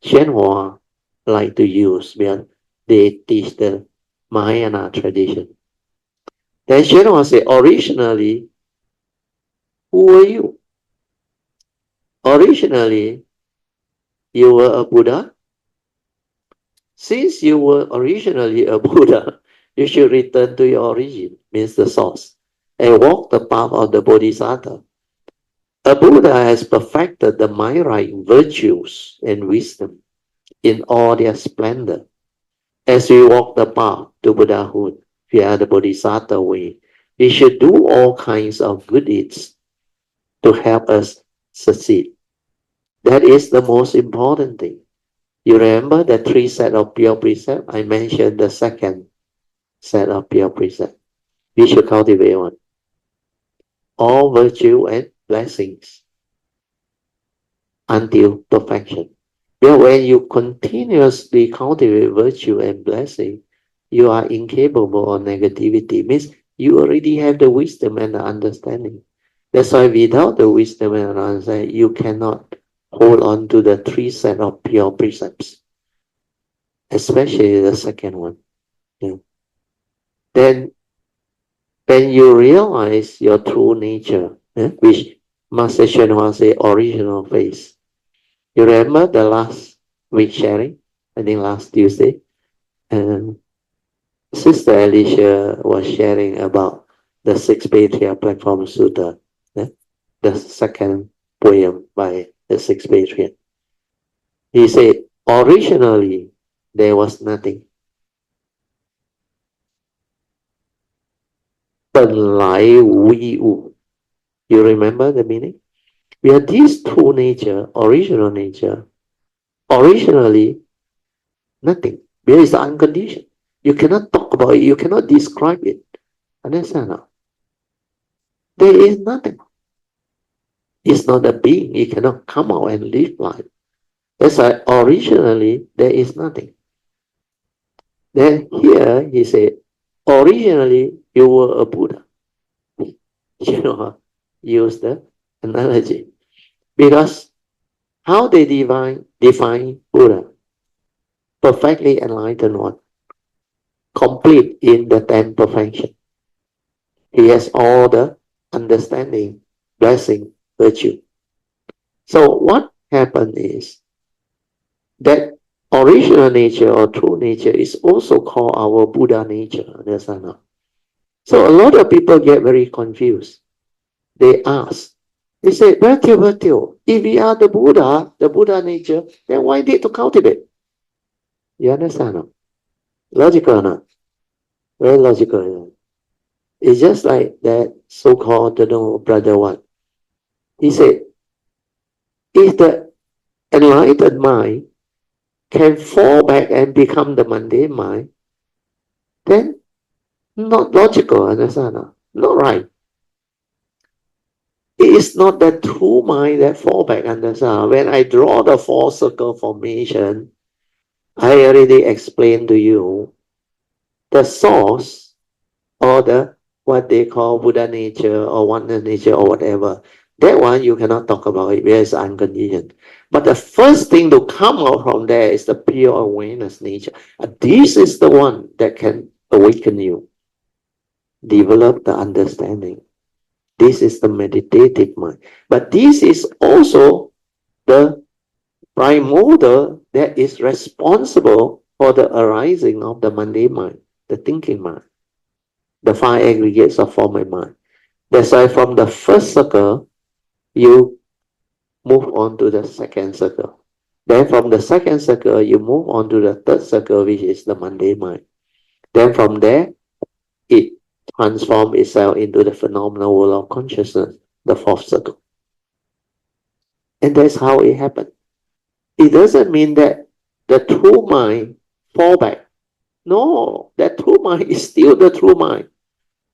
[SPEAKER 1] Shenhua like to use when they teach the Mahayana tradition. Then Shenhua say, originally, who were you? Originally, you were a Buddha. Since you were originally a Buddha, you should return to your origin, means the source, and walk the path of the Bodhisattva. A Buddha has perfected the mind-right virtues and wisdom in all their splendor. As we walk the path to Buddhahood via the Bodhisattva way, we should do all kinds of good deeds to help us succeed. That is the most important thing. You remember the 3 sets of pure precepts? I mentioned the second set of pure precepts. We should cultivate one. All virtue and blessings until perfection. But when you continuously cultivate virtue and blessing, you are incapable of negativity. Means you already have the wisdom and the understanding. That's why without the wisdom and understanding, you cannot hold on to the 3 sets of pure precepts, especially the second one. Yeah. Then, when you realize your true nature, which Master Shenhua say original face. You remember the last week sharing? I think last Tuesday. And Sister Alicia was sharing about the 6 Patriarch Platform Sutta, the second poem by the 6 Patriarch. He said, originally, there was nothing. 本来无一物. You remember the meaning? We have this true nature, original nature. Originally, nothing. There is unconditioned. You cannot talk about it. You cannot describe it. Understand now? There is nothing. It's not a being. It cannot come out and live life. That's why originally there is nothing. Then here he said, originally you were a Buddha. You know, use the analogy. Because how they define Buddha? Perfectly enlightened one. Complete in the 10 perfection. He has all the understanding, blessing, virtue. So what happened is that original nature or true nature is also called our Buddha nature. Understand now? So a lot of people get very confused. They ask, they say, Bertil, if we are the Buddha nature, then why need to cultivate? You understand now? Logical or not? Very logical. It's just like that so-called brother one. He said, if the enlightened mind can fall back and become the mundane mind, then not logical, understand? Not right. It is not the true mind that fall back, understand? When I draw the 4 circle formation, I already explained to you the source or the what they call Buddha nature or oneness nature or whatever. That one you cannot talk about it because it's unconditioned. But the first thing to come out from there is the pure awareness nature. This is the one that can awaken you, develop the understanding. This is the meditative mind. But this is also the primordial that is responsible for the arising of the mundane mind, the thinking mind, the 5 aggregates of form and mind. That's why from the first circle, you move on to the second circle. Then from the second circle, you move on to the third circle, which is the mundane mind. Then from there, it transforms itself into the phenomenal world of consciousness, the fourth circle. And that's how it happened. It doesn't mean that the true mind fall back. No, that true mind is still the true mind.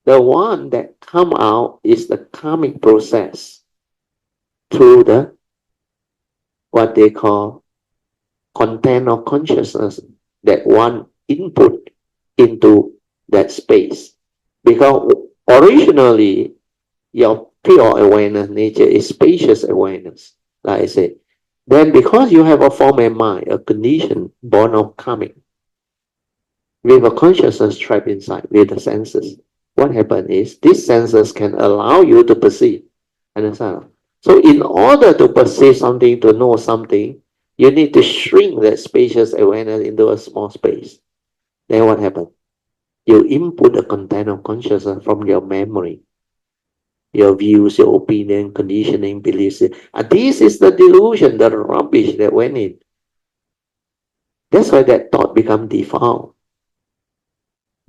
[SPEAKER 1] The one that come out is the karmic process through the what they call content of consciousness that one input into that space. Because originally your pure awareness nature is spacious awareness, like I said. Then because you have a form and mind, a condition born of karmic, with a consciousness trapped inside with the senses, what happens is these senses can allow you to perceive. Understand? So in order to perceive something, to know something, you need to shrink that spacious awareness into a small space. Then what happens? You input the content of consciousness from your memory, your views, your opinion, conditioning, beliefs. This is the delusion, the rubbish that went in. That's why that thought becomes defiled.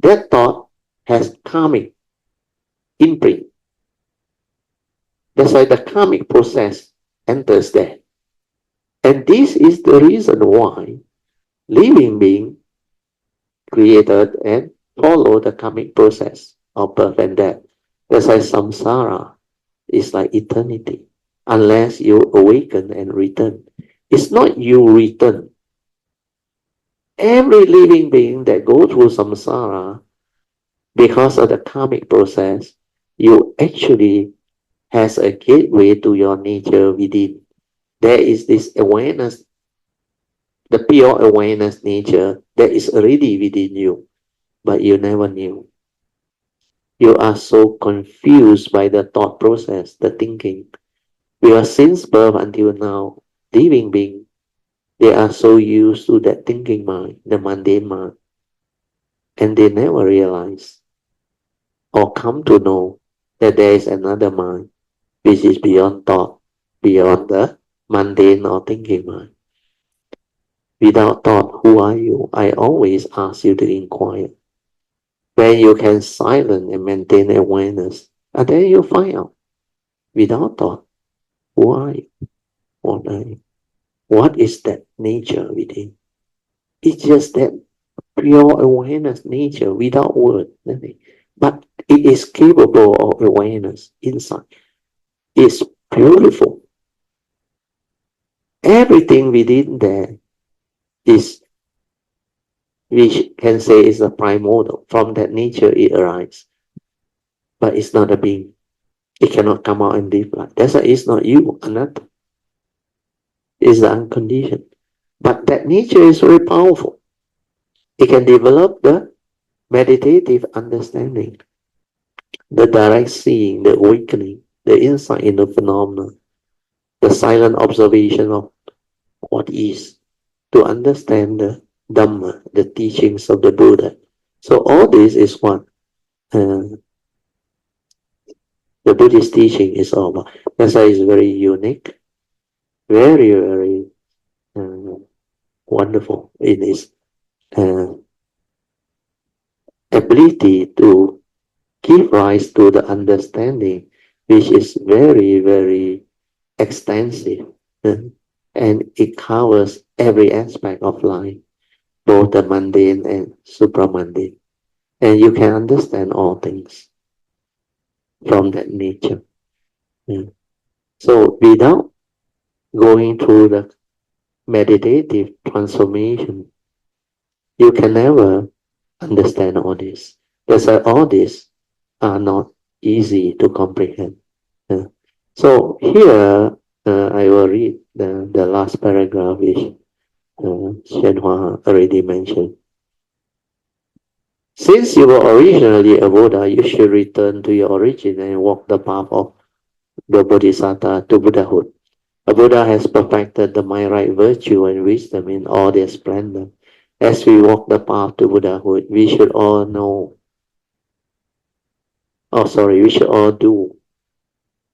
[SPEAKER 1] That thought has karmic imprint. That's why the karmic process enters there. And this is the reason why living beings created and follow the karmic process of birth and death. That's why samsara is like eternity, unless you awaken and return. It's not you return. Every living being that go through samsara, because of the karmic process, you actually has a gateway to your nature within. There is this awareness, the pure awareness nature that is already within you, but you never knew. You are so confused by the thought process, the thinking. Because since birth until now, living beings, they are so used to that thinking mind, the mundane mind, and they never realize or come to know that there is another mind which is beyond thought, beyond the mundane or thinking mind. Without thought, who are you? I always ask you to inquire. When you can silence and maintain awareness, and then you find out. Without thought, who are you? What are you? What is that nature within? It's just that pure awareness nature without word, nothing. But it is capable of awareness inside. It's beautiful. Everything within there is, which can say is a primordial. From that nature it arises. But it's not a being. It cannot come out and live like. That's why it's not you, another. It's the unconditioned. But that nature is very powerful. It can develop the meditative understanding, the direct seeing, the awakening, the insight in the phenomena, the silent observation of what is, to understand the Dhamma, the teachings of the Buddha. So all this is what the Buddhist teaching is all about. That's why it's very unique, very, very wonderful in its ability to give rise to the understanding, which is very, very extensive, and it covers every aspect of life, both the mundane and supramundane, and you can understand all things from that nature. So without going through the meditative transformation, you can never understand all this. That's why all this are not easy to comprehend. So here I will read the last paragraph which Hsuan already mentioned. Since you were originally a Buddha, you should return to your origin and walk the path of the Bodhisattva to Buddhahood. A Buddha has perfected the mind, right virtue and wisdom in all their splendor. As we walk the path to Buddhahood, we should all know we should all do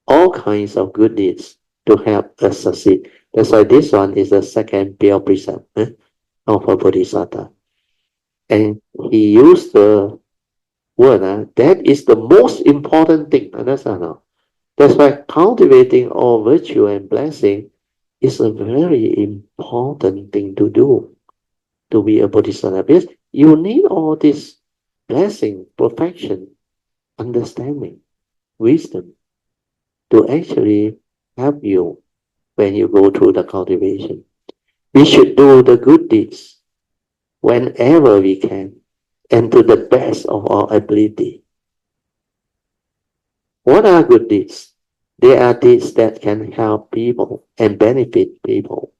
[SPEAKER 1] all kinds of good deeds to help us succeed. That's why this one is the second pure precept of a Bodhisattva. And he used the word, that is the most important thing. Understand now? That's why cultivating all virtue and blessing is a very important thing to do, to be a Bodhisattva. Because you need all this blessing, perfection, understanding, wisdom to actually help you when you go through the cultivation. We should do the good deeds whenever we can and to the best of our ability. What are good deeds? They are deeds that can help people and benefit people.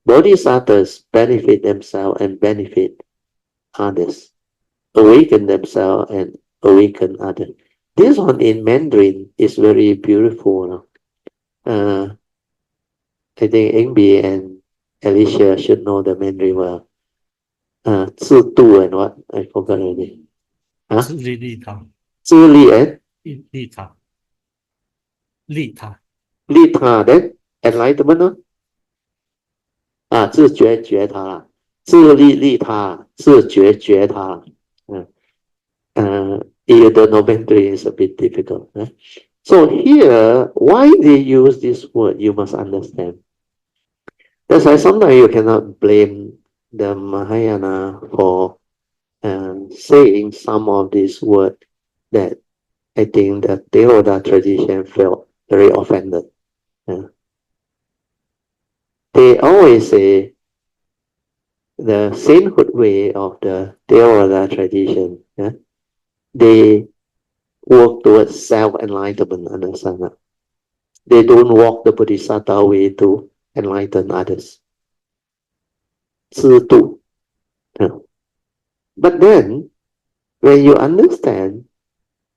[SPEAKER 1] Bodhisattvas benefit themselves and benefit others, awaken themselves and awaken others. This one in Mandarin is very beautiful. I think Engby and Alicia should know the Mandarin well. 自度 and what? I forgot already. 自利利他 and? 利他 then enlightenment 自觉觉他自利利他自觉觉他you don't know Mandarin is a bit difficult. So here, why they use this word, you must understand. That's why sometimes you cannot blame the Mahayana for saying some of these words that I think the Devas tradition felt very offended. They always say the sainthood way of the Devas tradition, they work towards self-enlightenment, understand? They don't walk the Bodhisattva way to enlighten others. 自度. But then, when you understand,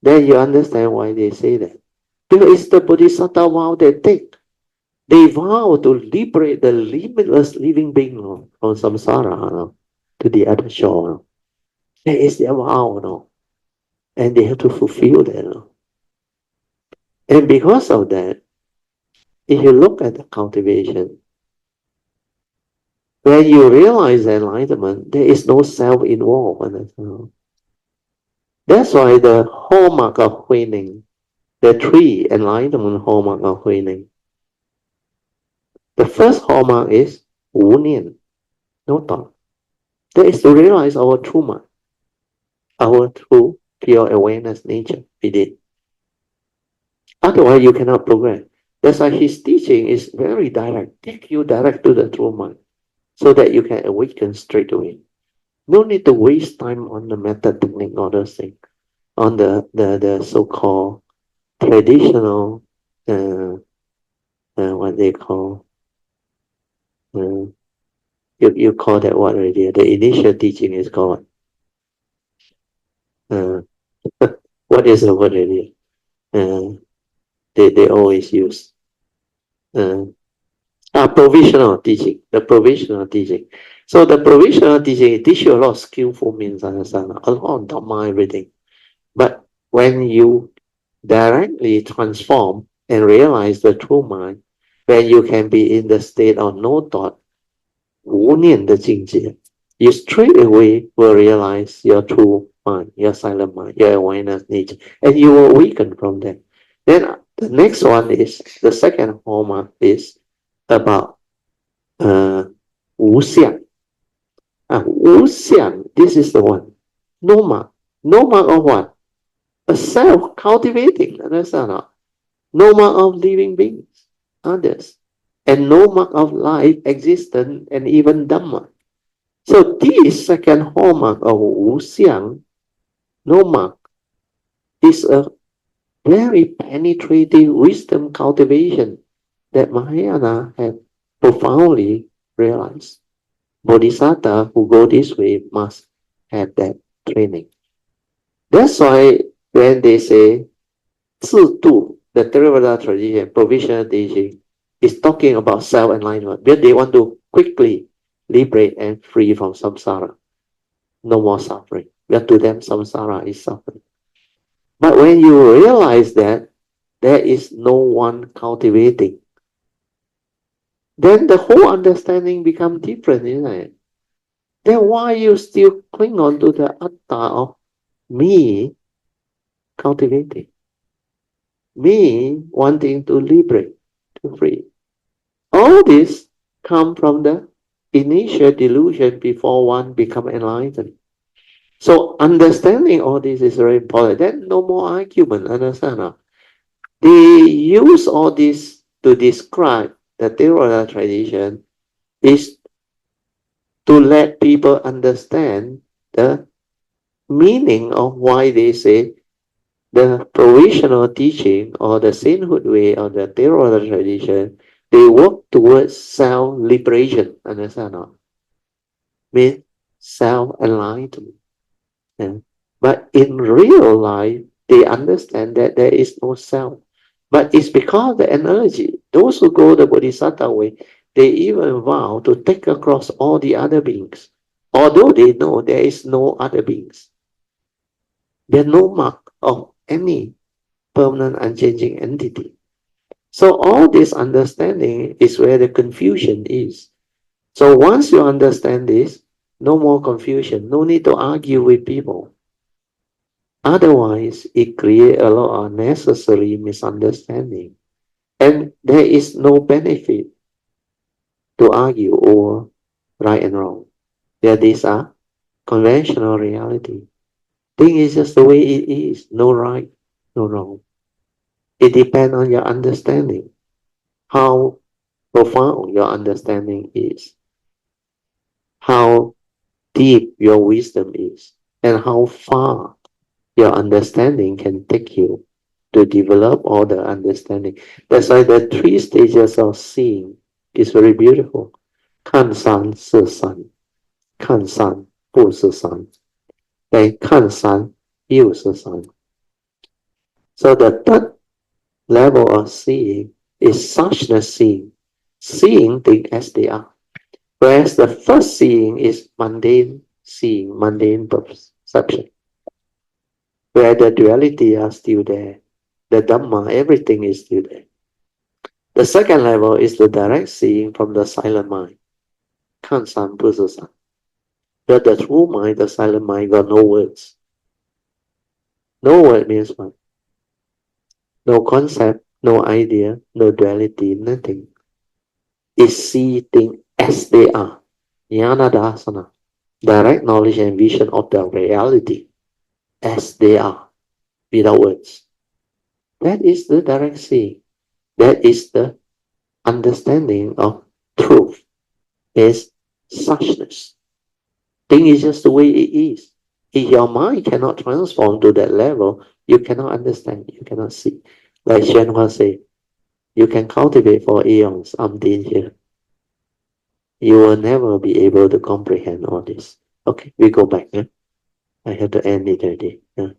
[SPEAKER 1] then you understand why they say that. Because it's the Bodhisattva vow they take. They vow to liberate the limitless living being from samsara to the other shore. That is their vow. And they have to fulfill that. And because of that, if you look at the cultivation, when you realize enlightenment, there is no self involved. That's why the hallmark of Huining, the three enlightenment hallmark of Huining, the first hallmark is Wu Nian, no thought. That is to realize our true mind, our true pure awareness nature within. Otherwise, you cannot progress. That's why his teaching is very direct. Take you direct to the true mind so that you can awaken straight away. No need to waste time on the method technique or those things, on the so-called traditional, what they call, you call that what already? The initial teaching is called, what is the word already? They always use. Provisional teaching, the provisional teaching. So the provisional teaching teach you a lot of skillful means, understand, a lot of Dhamma, everything. But when you directly transform and realize the true mind, when you can be in the state of no thought, 无念的境界, you straight away will realize your true mind, your silent mind, your awareness nature, and you will awaken from that. Then the next one is, the second hallmark is about 无相. 无相, this is the one. No mark. No mark of what? A self cultivating, understand? No mark of living beings, others. And no mark of life, existence, and even Dhamma. So this second hallmark of Wu Xiang, no mark, is a very penetrating wisdom cultivation that Mahayana have profoundly realized. Bodhisattva who go this way must have that training. That's why when they say 自度, the Theravada tradition, provisional teaching, is talking about self-enlightenment, because they want to quickly liberate and free from samsara. No more suffering. Because to them, samsara is suffering. But when you realize that there is no one cultivating, then the whole understanding becomes different, isn't it? Then why you still cling on to the atta of me cultivating? Me wanting to liberate, to free. All this come from the initial delusion before one become enlightened. So understanding all this is very important. Then no more argument, understand? They use all this to describe the Theravada tradition is to let people understand the meaning of why they say the provisional teaching or the sainthood way or the Theravada tradition, they work towards self-liberation, understand? Means self-enlightenment. Yeah. But in real life, they understand that there is no self. But it's because the energy, those who go the Bodhisattva way, they even vow to take across all the other beings. Although they know there is no other beings. There's no mark of any permanent unchanging entity. So all this understanding is where the confusion is. So once you understand this, no more confusion, no need to argue with people. Otherwise, it creates a lot of unnecessary misunderstanding. And there is no benefit to argue over right and wrong. That these are conventional reality. Thing is just the way it is. No right, no wrong. It depends on your understanding. How profound your understanding is. How deep your wisdom is. And how far your understanding can take you to develop all the understanding. That's why the 3 stages of seeing is very beautiful. 看山是山，看山不是山，then 看山又是山。So the third level of seeing is suchness seeing, seeing things as they are. Whereas the first seeing is mundane seeing, mundane perception, where the duality are still there. The Dhamma, everything is still there. The second level is the direct seeing from the silent mind. 看山不是山. But the true mind, the silent mind, got no words. No word means what? No concept, no idea, no duality, nothing. It see things as they are. Jnana dasana. Direct knowledge and vision of the reality as they are, without words. That is the direct seeing. That is the understanding of truth. Is suchness. Thing is just the way it is. If your mind cannot transform to that level, you cannot understand, you cannot see. Like Hsuan said, you can cultivate for eons, umpteen here. You will never be able to comprehend all this. Okay, we go back. Yeah? I have to end it already. Yeah?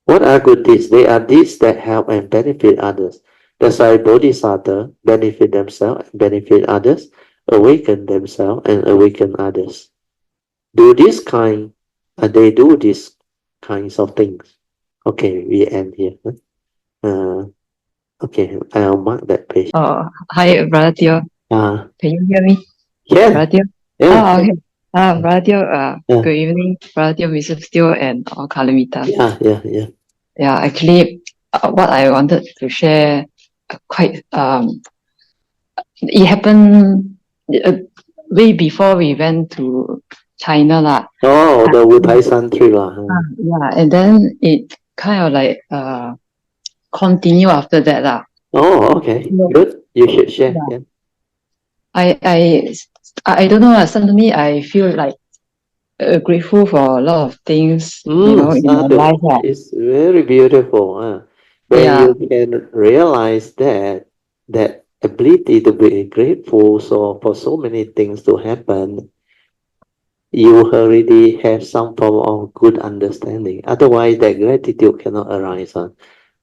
[SPEAKER 1] What are good deeds? They are deeds that help and benefit others. That's why Bodhisattva benefit themselves and benefit others, awaken themselves and awaken others. Do this kind, they do these kinds of things. Okay, we end here. Okay, I'll mark that page.
[SPEAKER 2] Hi, Brother Teo. Can you hear me?
[SPEAKER 1] Yeah.
[SPEAKER 2] Brother Teo?
[SPEAKER 1] Yeah.
[SPEAKER 2] Okay. Brother Teo, good evening, Brother Teo, Mrs. Teo, and all Kalamita.
[SPEAKER 1] Yeah.
[SPEAKER 2] Yeah, actually, what I wanted to share, it happened way before we went to China lah.
[SPEAKER 1] Oh, the Wutai San trip lah.
[SPEAKER 2] Yeah, and then it kind of like continue after that lah.
[SPEAKER 1] Oh, okay, good. You should share. Yeah.
[SPEAKER 2] I don't know. Suddenly, I feel like grateful for a lot of things, in my life.
[SPEAKER 1] It's very beautiful. When you can realize that ability to be grateful for so many things to happen, you already have some form of good understanding. Otherwise, that gratitude cannot arise.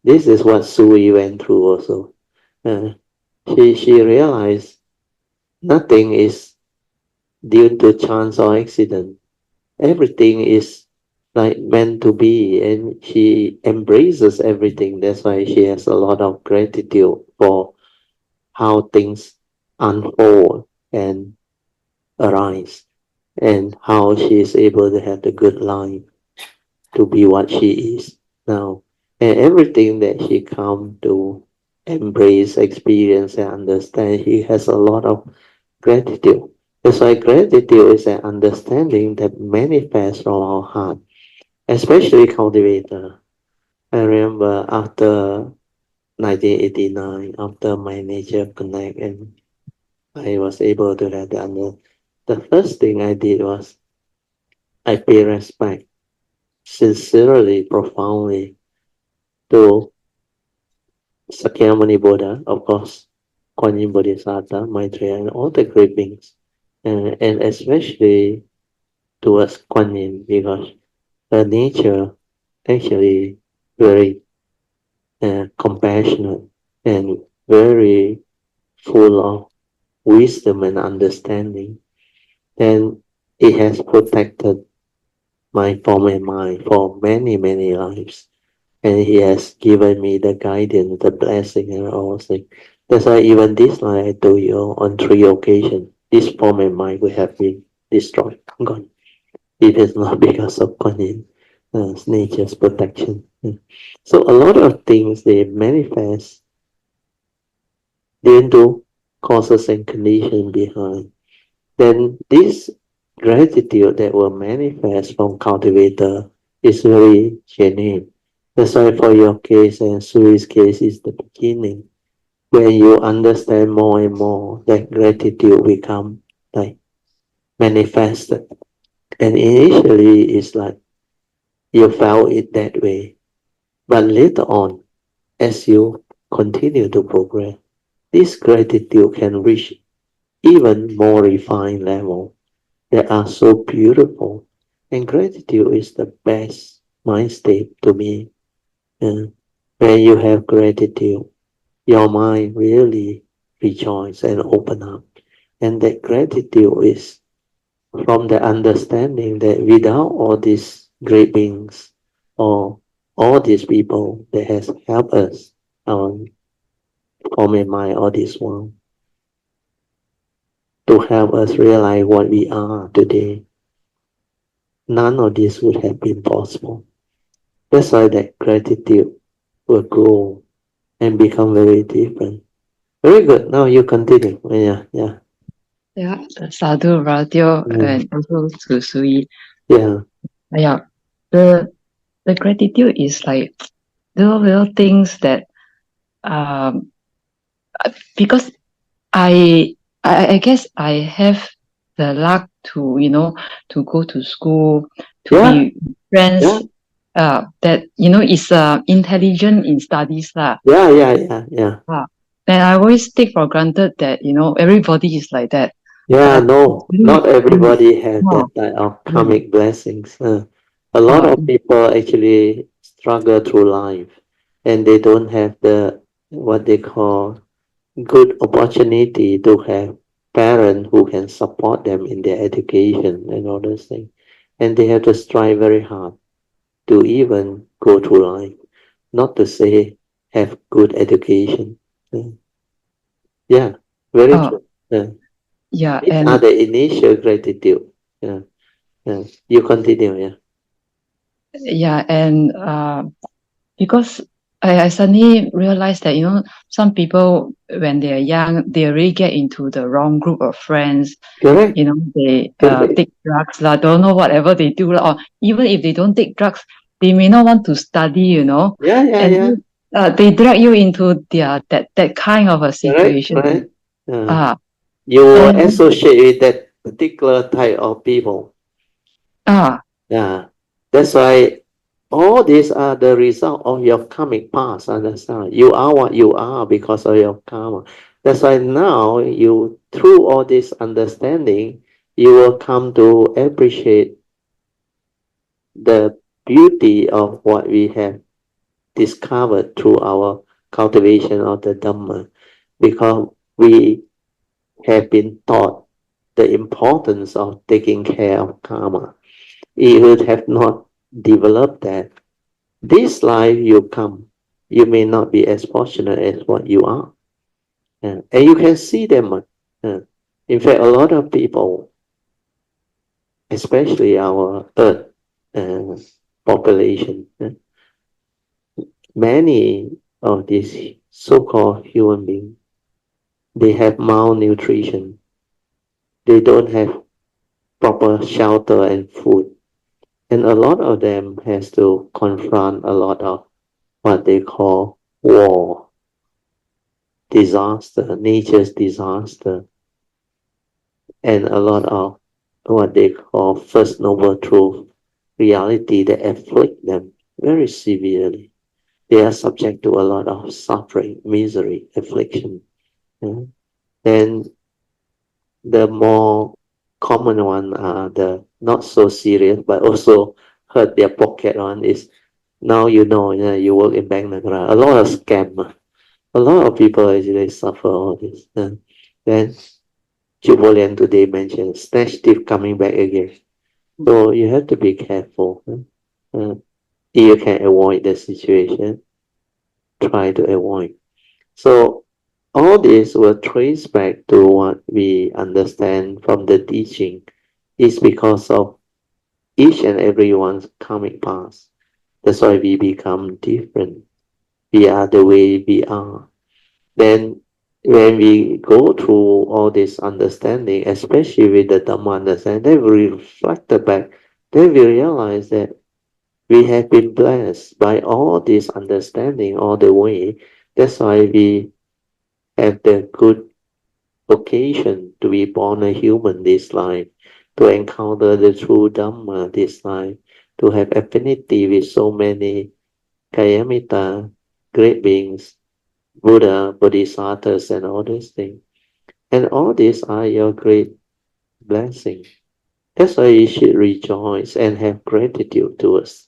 [SPEAKER 1] This is what Sui went through also. She realized nothing is due to chance or accident. Everything is like meant to be, and she embraces everything. That's why she has a lot of gratitude for how things unfold and arise, and how she is able to have the good life, to be what she is now, and everything that she come to embrace, experience, and understand. She has a lot of gratitude. That's why gratitude is an understanding that manifests from our heart, especially cultivator. I remember after 1989, after my nature connect, and I was able to have the first thing I did was I pay respect sincerely, profoundly to Sakyamuni Buddha, of course, Kuan Yin Bodhisattva, Maitreya, and all the great beings, and especially towards Kuan Yin, because her nature actually very compassionate and very full of wisdom and understanding. And it has protected my form and mind for many, many lives. And he has given me the guidance, the blessing, and all things. That's why even this night I told you on 3 occasions, this form and mind will have been destroyed, gone. It is not because of Kuan Yin, nature's protection. So a lot of things they manifest due to causes and conditions behind. Then this gratitude that will manifest from cultivator is very genuine. That's why for your case and Sui's case is the beginning. When you understand more and more, that gratitude become like manifested. And initially it's like you felt it that way. But later on, as you continue to progress, this gratitude can reach even more refined level that are so beautiful. And gratitude is the best mind state to me. And when you have gratitude, your mind really rejoice and open up. And that gratitude is from the understanding that without all these great beings or all these people that has helped us on form and mind all this world to help us realize what we are today, none of this would have been possible. That's why that gratitude will grow and become very different. Very good. Now you continue. Yeah.
[SPEAKER 2] Yeah, Sadhu Radio and also to Sui.
[SPEAKER 1] Yeah.
[SPEAKER 2] Yeah, the gratitude is like little things that because I guess I have the luck to to go to school, to be friends that is intelligent in studies lah.
[SPEAKER 1] Yeah.
[SPEAKER 2] And I always take for granted that everybody is like that.
[SPEAKER 1] Yeah,
[SPEAKER 2] But
[SPEAKER 1] no, not everybody has that
[SPEAKER 2] no.
[SPEAKER 1] type of karmic blessings. A lot of people actually struggle through life and they don't have the what they call good opportunity to have parents who can support them in their education and all those things. And they have to strive very hard to even go through life, not to say have good education. Yeah, very true.
[SPEAKER 2] Yeah,
[SPEAKER 1] These
[SPEAKER 2] and
[SPEAKER 1] are the initial gratitude. Yeah. You continue,
[SPEAKER 2] and because I suddenly realized that some people when they are young they really get into the wrong group of friends.
[SPEAKER 1] Correct.
[SPEAKER 2] They
[SPEAKER 1] Correct.
[SPEAKER 2] take drugs lah, don't know whatever they do lah, or even if they don't take drugs, they may not want to study,
[SPEAKER 1] Yeah.
[SPEAKER 2] they drag you into that kind of a situation.
[SPEAKER 1] Correct. You will associate with that particular type of people. Yeah. That's why all these are the result of your karmic past. Understand? You are what you are because of your karma. That's why now you, through all this understanding, you will come to appreciate the beauty of what we have discovered through our cultivation of the Dhamma, because we have been taught the importance of taking care of karma. It would have not develop that, this life you come, you may not be as fortunate as what you are. And you can see them. In fact, a lot of people, especially our Earth population, many of these so-called human beings, they have malnutrition. They don't have proper shelter and food. And a lot of them has to confront a lot of what they call war, disaster, nature's disaster, and a lot of what they call first noble truth, reality that afflict them very severely. They are subject to a lot of suffering, misery, affliction. And the more common one are the not so serious, but also hurt their pocket on is, now you know, you work in Bank Negara, a lot of scam. A lot of people actually suffer all this. Then Jubilian today mentioned snatch thief coming back again. So you have to be careful. If you can avoid the situation, try to avoid. So all this will trace back to what we understand from the teaching is because of each and everyone's karmic past. That's why we become different. We are the way we are. Then when we go through all this understanding, especially with the Dhamma understanding, then we reflect back, then we realize that we have been blessed by all this understanding all the way. That's why we have the good occasion to be born a human this life, to encounter the true Dhamma this life, to have affinity with so many Kayamita, great beings, Buddha, Bodhisattvas, and all these things. And all these are your great blessings. That's why you should rejoice and have gratitude towards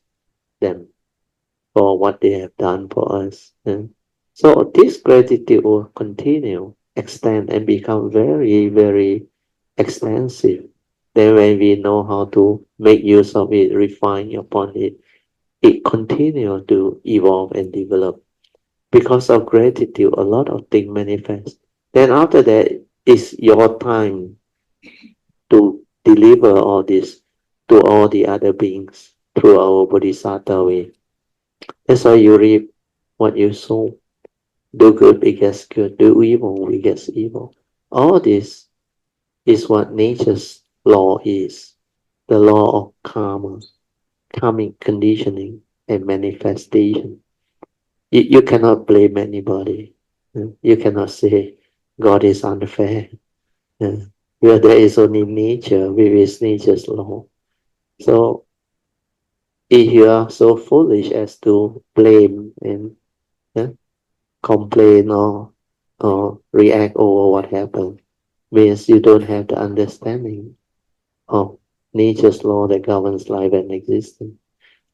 [SPEAKER 1] them for what they have done for us. So this gratitude will continue, extend, and become very, very extensive. Then when we know how to make use of it, refine upon it, it continues to evolve and develop. Because of gratitude, a lot of things manifest. Then after that, it's your time to deliver all this to all the other beings through our Bodhisattva way. That's why you reap what you sow. Do good, begets good. Do evil, begets evil. All this is what nature's law is. The law of karma, karmic conditioning and manifestation. You cannot blame anybody. You cannot say God is unfair. Where there is only nature, with its nature's law. So if you are so foolish as to blame and complain or react over what happened, means you don't have the understanding of nature's law that governs life and existence.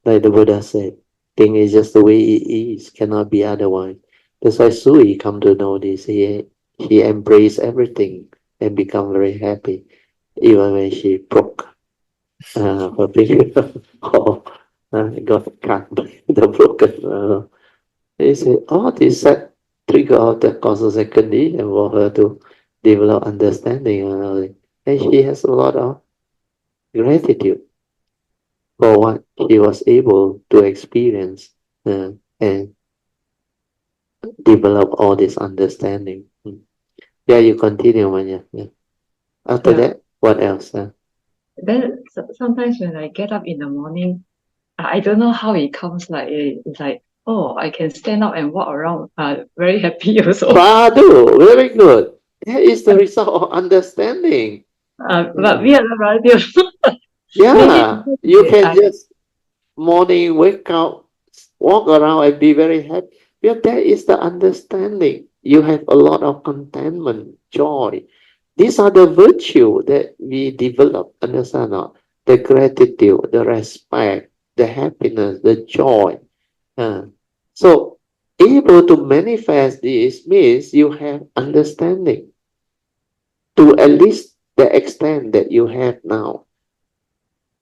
[SPEAKER 1] Like the Buddha said, thing is just the way it is, cannot be otherwise. That's why Sui come to know this. He embraced everything and become very happy, even when she broke her finger or got cut by the broken. He said, all this set trigger out the causes and condition for her to develop understanding. And she has a lot of gratitude for what she was able to experience and develop all this understanding. Yeah, you continue, Manya. Yeah. After that, what else?
[SPEAKER 2] Then sometimes when I get up in the morning, I don't know how it comes. Like it's like, oh, I can stand up and walk around. Very happy also.
[SPEAKER 1] Sadhu, very good. That is the result of understanding.
[SPEAKER 2] But we are the relatives.
[SPEAKER 1] Yeah, you can just morning wake up, walk around and be very happy. Because that is the understanding. You have a lot of contentment, joy. These are the virtue that we develop, understand not? The gratitude, the respect, the happiness, the joy. So able to manifest this means you have understanding to at least the extent that you have now.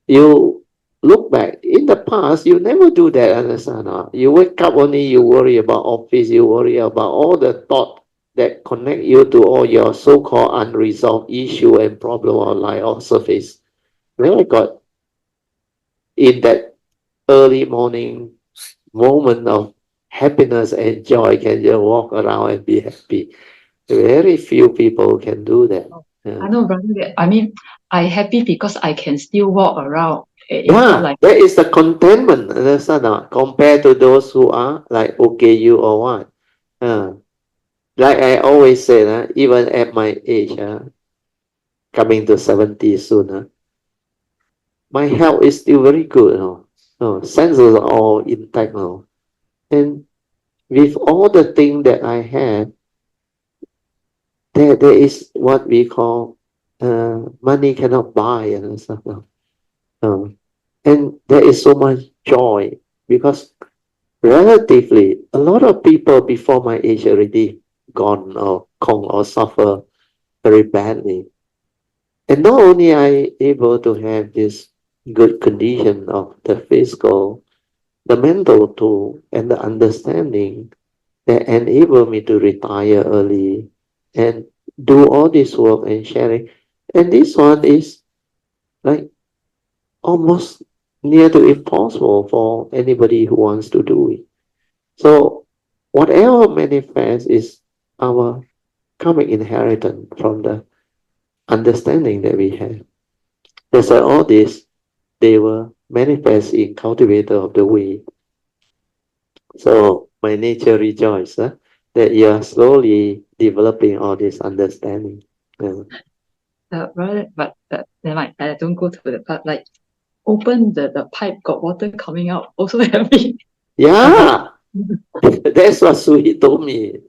[SPEAKER 1] You look back, in the past, you never do that, understand? You wake up only, you worry about office, you worry about all the thought that connect you to all your so-called unresolved issue and problem of life or surface. When I got in that early morning moment of happiness and joy, can just walk around and be happy. Very few people can do that.
[SPEAKER 2] I know, brother. I mean, I happy because I can still walk around. It's
[SPEAKER 1] Yeah,
[SPEAKER 2] not like
[SPEAKER 1] that is the contentment, understand? Compared to those who are like OKU or what. Like I always say, even at my age, coming to 70 soon, my health is still very good. Senses are all intact now. And with all the things that I have, there is what we call money cannot buy and stuff. And there is so much joy because relatively, a lot of people before my age already gone or suffer very badly. And not only I able to have this good condition of the physical, the mental too, and the understanding that enable me to retire early and do all this work and sharing. And this one is like almost near to impossible for anybody who wants to do it. So whatever manifests is our karmic inheritance from the understanding that we have. That's why all this, they were manifest in cultivator of the way. So my nature rejoice that you are slowly developing all this understanding.
[SPEAKER 2] brother, but never mind. I don't go to the part. Like, open the pipe, got water coming out. Also happy.
[SPEAKER 1] Yeah, that's what Sui told me.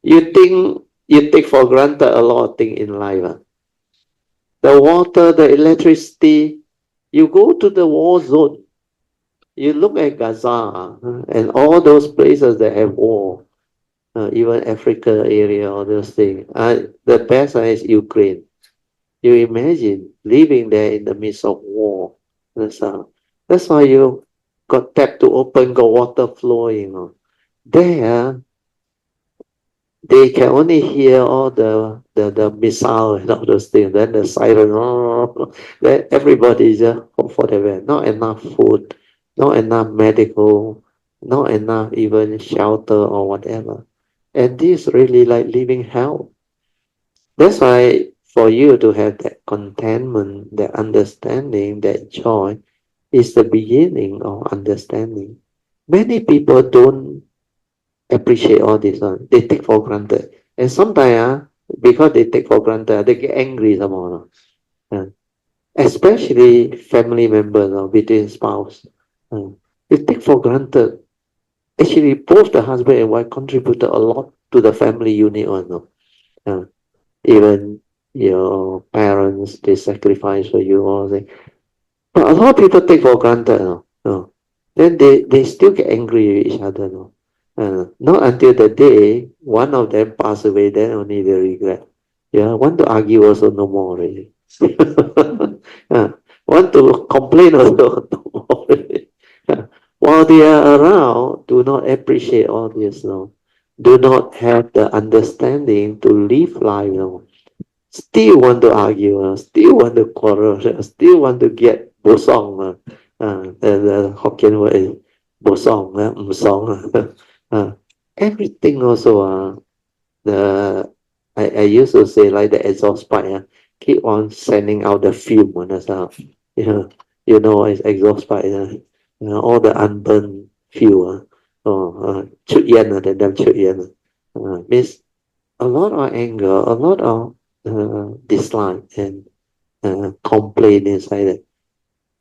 [SPEAKER 1] You think you take for granted a lot of things in life. The water, the electricity, you go to the war zone, you look at Gaza and all those places that have war, even Africa area, all those things. The best is Ukraine. You imagine living there in the midst of war. That's why you got tap to open, got water flowing. There, they can only hear all the missile and all those things. Then the siren, then everybody just hope for the best. Not enough food, not enough medical, not enough even shelter or whatever. And this really like living hell. That's why for you to have that contentment, that understanding, that joy is the beginning of understanding. Many people don't appreciate all this one. They take for granted. And sometimes, because they take for granted, they get angry somehow. Especially family members between spouse. They take for granted. Actually, both the husband and wife contributed a lot to the family unit one. Even your parents, they sacrifice for you all thing. But a lot of people take for granted. Then they still get angry with each other. Not until the day one of them pass away, then only they regret. Yeah, want to argue also no more already. Want to complain also no more already. While they are around, do not appreciate all this. Do not have the understanding to live life. Still want to argue, still want to quarrel, still want to get bosong. The Hokkien word is bosong, everything also. I used to say like the exhaust pipe, keep on sending out the fume on us. You know it's exhaust pipe. All the unburned fuel. Chut yen, them chut yen. Means a lot of anger, a lot of dislike and complaint inside it.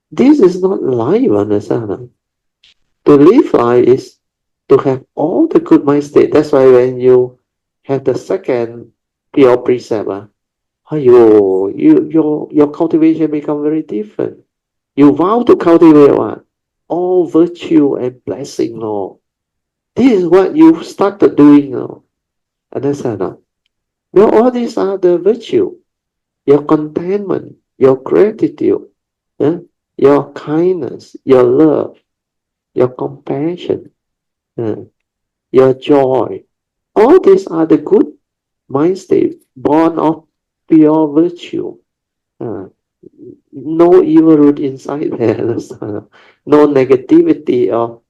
[SPEAKER 1] This is not life, understand? To live life is to have all the good mind state. That's why when you have the second pure precept, your cultivation become very different. You vow to cultivate what? All virtue and blessing, Lord. This is what you started doing now. Understand? Well, all these are the virtue, your contentment, your gratitude, your kindness, your love, your compassion, your joy. All these are the good mind state born of pure virtue. No evil root inside there. No negativity of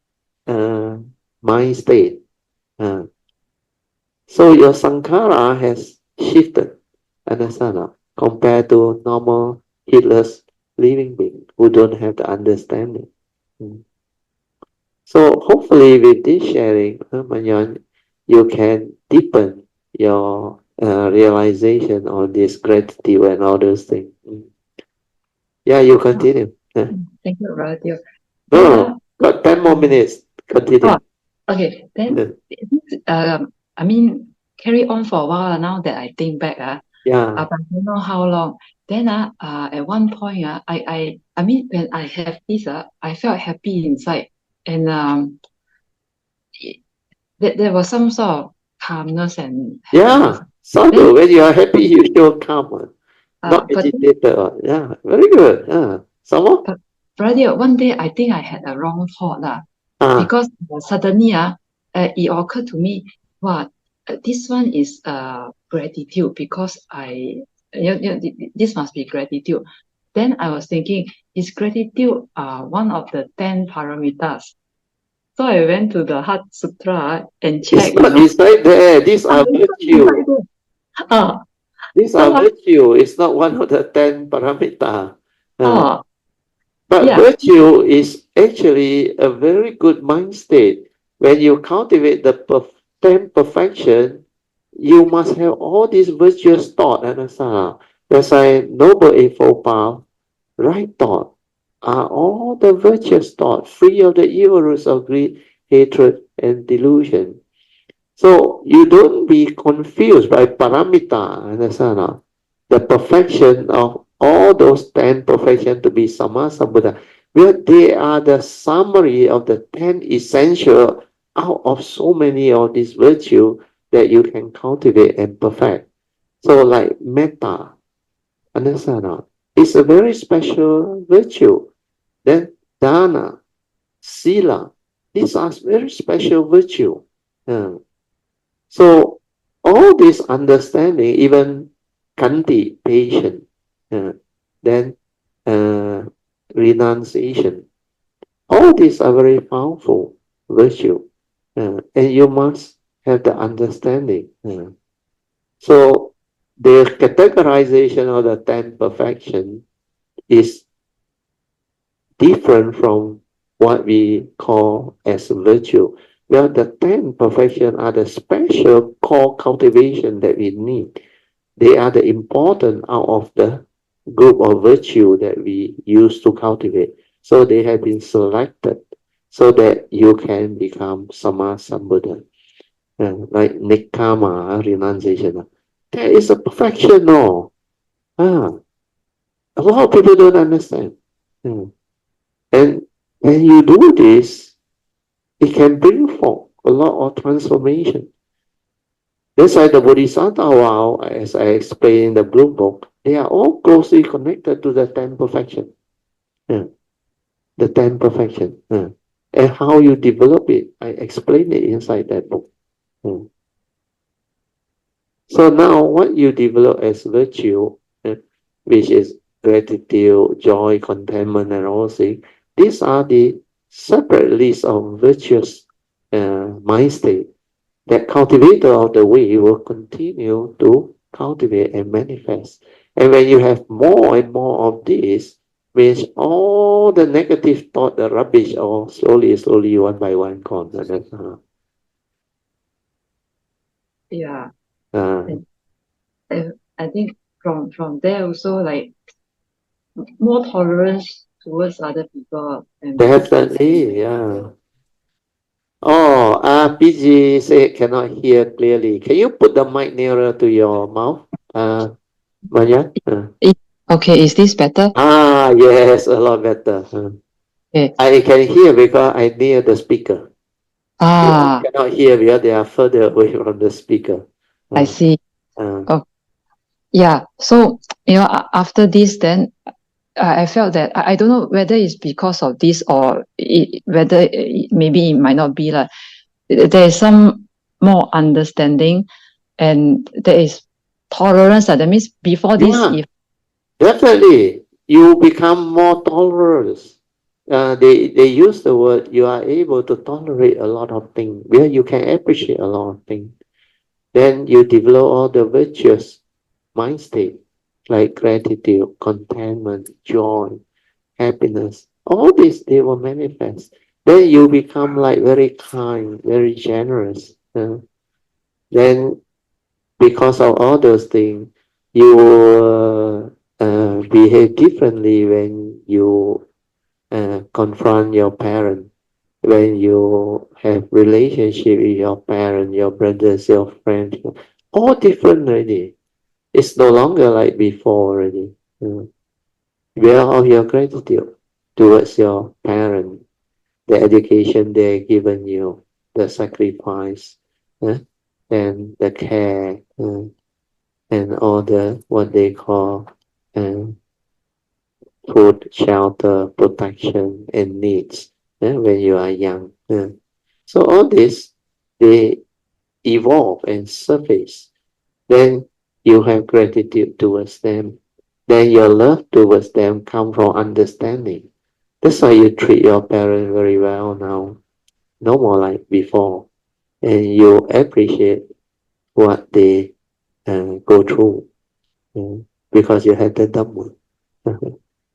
[SPEAKER 1] mind state. So your sankhara has shifted, understand, compared to normal heedless living being who don't have the understanding. So hopefully with this sharing, Mun Yuen, you can deepen your realization on this gratitude and all those things. Yeah, you continue.
[SPEAKER 2] Thank you, Brother.
[SPEAKER 1] No, got 10 more minutes. Continue.
[SPEAKER 2] Okay, then I mean, carry on for a while now that I think back.
[SPEAKER 1] Yeah.
[SPEAKER 2] But I don't know how long. Then at one point, I mean, when I have this, I felt happy inside, and there was some sort of calmness and happiness.
[SPEAKER 1] Yeah, sadhu, when you are happy, you feel calm. Not agitated. Yeah, very good. Some more?
[SPEAKER 2] But Brother, one day I think I had a wrong thought because suddenly it occurred to me, wow, this one is gratitude because this must be gratitude. Then I was thinking, is gratitude one of the 10 paramitas? So I went to the Heart Sutra and checked.
[SPEAKER 1] It's right there. These are virtue. These are virtue. It's not one of the 10 paramita. But
[SPEAKER 2] yeah.
[SPEAKER 1] virtue is actually a very good mind state. When you cultivate the 10 perfection, you must have all these virtuous thought. That's why Noble Eightfold Path, right thought, are all the virtuous thought, free of the evil roots of greed, hatred, and delusion. So you don't be confused by paramita, understand? The perfection of all those 10 perfections to be Sammasambuddha. Well, they are the summary of the 10 essential out of so many of these virtues that you can cultivate and perfect. So like metta, understand? It's a very special virtue. Then dana, sila, these are very special virtue. So all this understanding, even kanti, patience, then renunciation, all these are very powerful virtue, and you must have the understanding. So the categorization of the 10 perfection is different from what we call as virtue. Well, the 10 perfection are the special core cultivation that we need. They are the important out of the group of virtue that we use to cultivate. So they have been selected so that you can become Sammasambuddha. Like Nikkama, renunciation. That is a perfection, no? A lot of people don't understand. And when you do this, it can bring forth a lot of transformation. That's why the Bodhisattva vow, as I explained in the Blue Book, they are all closely connected to the 10 perfection. The 10 perfection. And how you develop it, I explained it inside that book. So now what you develop as virtue, which is gratitude, joy, contentment, and all things, these are the separate list of virtuous mind state that cultivator of the way will continue to cultivate and manifest. And when you have more and more of this, means all the negative thought, the rubbish, all slowly, one by one gone.
[SPEAKER 2] Yeah. I think from there also, like, more tolerance towards other people.
[SPEAKER 1] Definitely, yeah. Oh, PG said cannot hear clearly. Can you put the mic nearer to your mouth, Mun Yuen?
[SPEAKER 2] Okay, is this better?
[SPEAKER 1] Yes, a lot better.
[SPEAKER 2] Okay.
[SPEAKER 1] I can hear because I near the speaker. I cannot hear because they are further away from the speaker.
[SPEAKER 2] I see. Yeah. So after this, then I felt that I don't know whether it's because of this or whether maybe it might not be like there is some more understanding and there is tolerance. That means before this, if
[SPEAKER 1] definitely you become more tolerant. They use the word you are able to tolerate a lot of things, where you can appreciate a lot of things. Then you develop all the virtuous mind state like gratitude, contentment, joy, happiness. All this they will manifest. Then you become like very kind, very generous. Then because of all those things, you behave differently when you confront your parent, when you have relationship with your parent, your brothers, your friends, all different already. It's no longer like before already. Beware of your gratitude towards your parent, the education they given you, the sacrifice, and the care, and all the what they call food, shelter, protection, and needs when you are young. So all this, they evolve and surface. Then you have gratitude towards them. Then your love towards them come from understanding. That's why you treat your parents very well now. No more like before. And you appreciate what they go through because you have the Dhamma.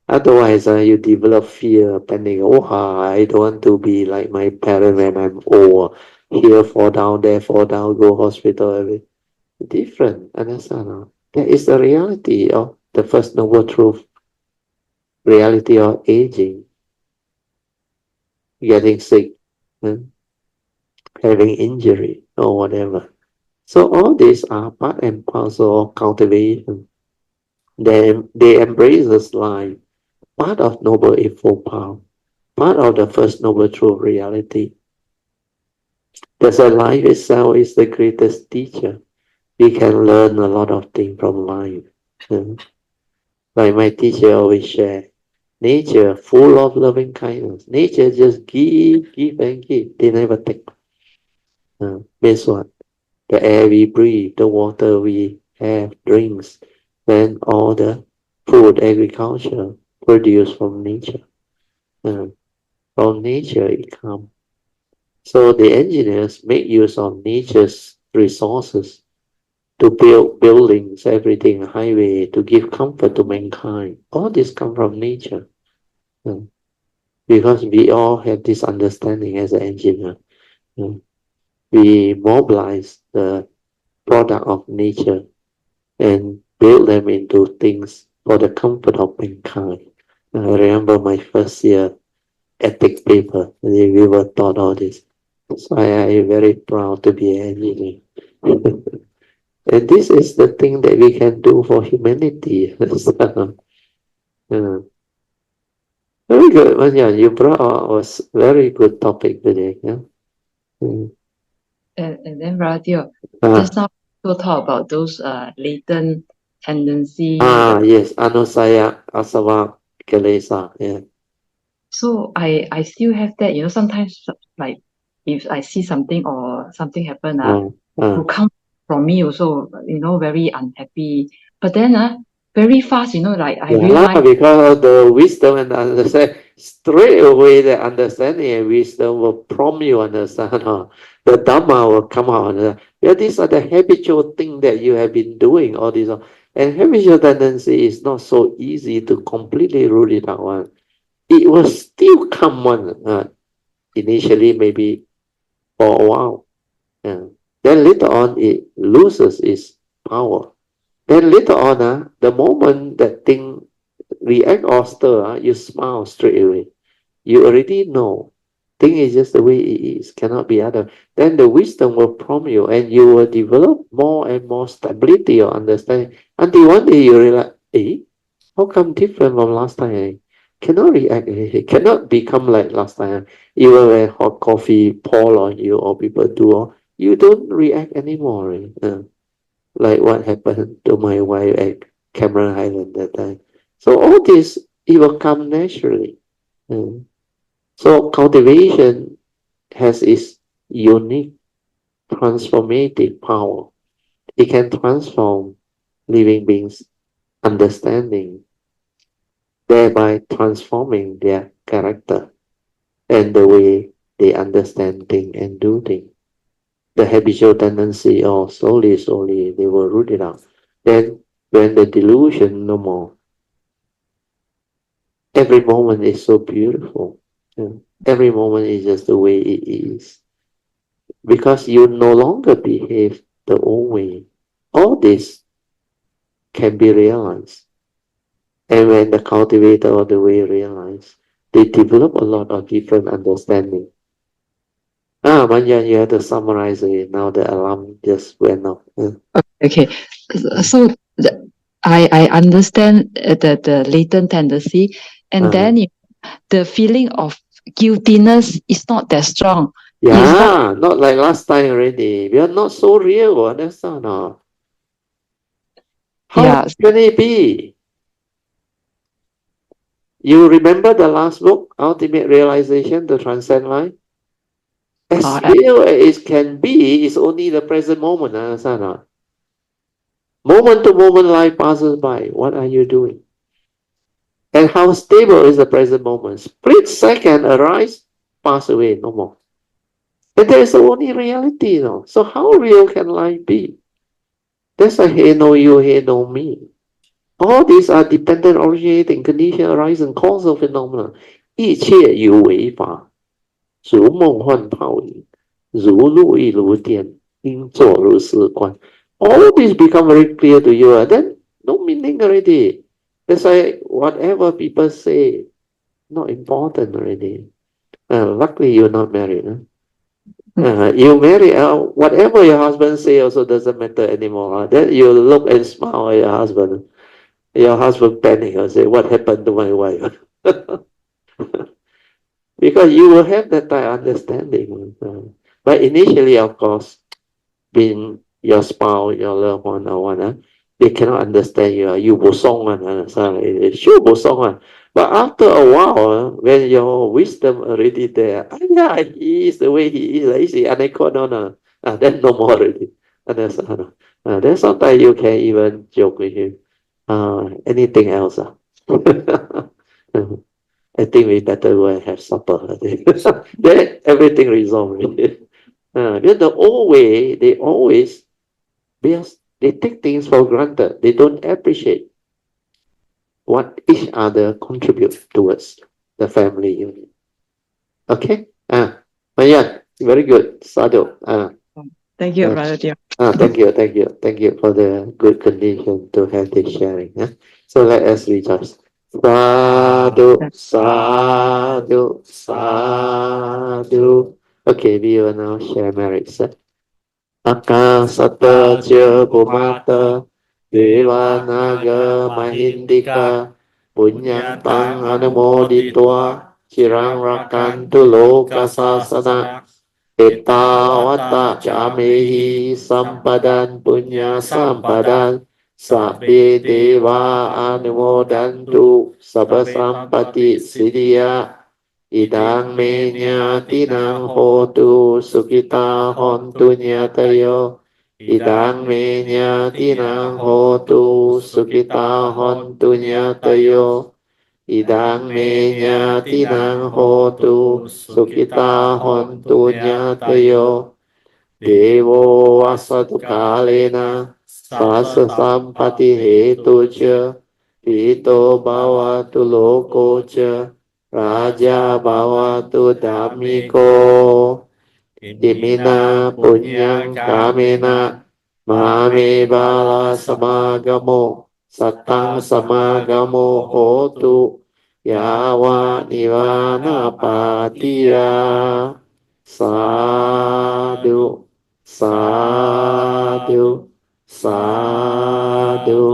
[SPEAKER 1] Otherwise, you develop fear, panic. Oh, I don't want to be like my parent when I'm old. Here fall down, there fall down, go hospital. Everything. Different, understand? That is the reality of the First Noble Truth. Reality of aging, getting sick, having injury or whatever. So all these are part and parcel of cultivation. They embrace this life, part of Noble Eightfold Path, part of the First Noble Truth reality. That's why life itself is the greatest teacher. We can learn a lot of things from life. Like my teacher always share, nature full of loving kindness. Nature just give, and give. They never take. Means what? The air we breathe, the water we have, drinks, then all the food, agriculture produced from nature. From nature it comes. So the engineers make use of nature's resources to build buildings, everything, highway, to give comfort to mankind. All this come from nature. Because we all have this understanding as an engineer. We mobilize the product of nature and build them into things for the comfort of mankind. I remember my first year ethic paper, we were taught all this. So I am very proud to be an engineer. And this is the thing that we can do for humanity. Very good, Manya. You brought out a very good topic today. Yeah?
[SPEAKER 2] And then Radhyo, just now we'll talk about those latent tendency.
[SPEAKER 1] Yes, Anusaya, Asava, Kilesa. Yeah.
[SPEAKER 2] So I still have that, sometimes like if I see something or something happen, will come from me also, very unhappy. But then very fast, like I realize
[SPEAKER 1] because of the wisdom and understanding, straight away the understanding and wisdom will prompt you understand. The Dhamma will come out. Yeah, these are the habitual things that you have been doing, all these. And habitual tendency is not so easy to completely root it out. It will still come initially, maybe for a while. Then later on, it loses its power. Then later on, the moment that thing react or stir, you smile straight away. You already know. Thing is just the way it is, cannot be other. Then the wisdom will prompt you and you will develop more and more stability or understanding. Until one day you realize, how come different from last time? Cannot react, cannot become like last time. Even when hot coffee pour on you or people do, you don't react anymore. Like what happened to my wife at Cameron Highland that time. So all this it will come naturally. So cultivation has its unique transformative power. It can transform living beings' understanding, thereby transforming their character and the way they understand things and do things. The habitual tendency, or slowly, they will root it out. Then, when the delusion no more, every moment is so beautiful. Every moment is just the way it is. Because you no longer behave the old way. All this can be realized. And when the cultivator of the way realize, they develop a lot of different understanding. Manyan, you have to summarize it. Now the alarm just went off.
[SPEAKER 2] Okay. So I understand the latent tendency, and then the feeling of guiltiness is not that strong.
[SPEAKER 1] Yeah, not like last time already. We are not so real, understand? How can it be? You remember the last book, Ultimate Realization, to Transcend Life? As real as it can be, is only the present moment, understand? Moment to moment life passes by. What are you doing? And how stable is the present moment? Split second arise, pass away, no more. And there is only reality, So how real can life be? There's a hey no you, hey no me. All these are dependent, originating, condition, arising, causal phenomena. 一切有为法，如梦幻泡影，如露亦如电，应作如是观。All these become very clear to you, and then no meaning already. That's why whatever people say, not important already. Luckily, you're not married. You marry, whatever your husband say also doesn't matter anymore. Then you look and smile at your husband. Your husband panic and say, what happened to my wife? Because you will have that type of understanding. But initially, of course, being your spouse, your loved one, or one, they cannot understand you. You bosong one, sure bosong one. But after a while, when your wisdom already there, yeah, he is the way he is. Then no more already. Understand? Then sometimes you can even joke with him. Anything else? I think we better go and have supper. Then everything resolved. Then the old way, they always, they take things for granted. They don't appreciate what each other contribute towards the family unit. Okay? Mayan, very good. Sadhu.
[SPEAKER 2] Thank you, Brother Teo.
[SPEAKER 1] Thank you for the good condition to have this sharing. So let us rejoice. Sadhu, sadhu, sadhu. Okay, we will now share merits. Akasata Cia Bhumata Deva Naga Mahindika Punyantang Anumoditwa Cirang Rakantu Loka Sasana Etawata Camehi Sampadan Punya Sampadan Sabbe Deva Anumodantu Sabba Sampati Siddhya Idang me nyatinang hotu sukita hontu nyatayo. Idang me nyatinang hotu sukita hontu nyatayo. Idang me nyatinang hotu sukita hontu nyatayo. Devo asatu kalena sasa sampati hetu ca. Pito bhavatu loko ca. Raja bhavatu dhammiko imina punyang kamena mame bala samagamo satang samagamo hotu yawa nivana patiya. Sadhu, sadhu, sadhu.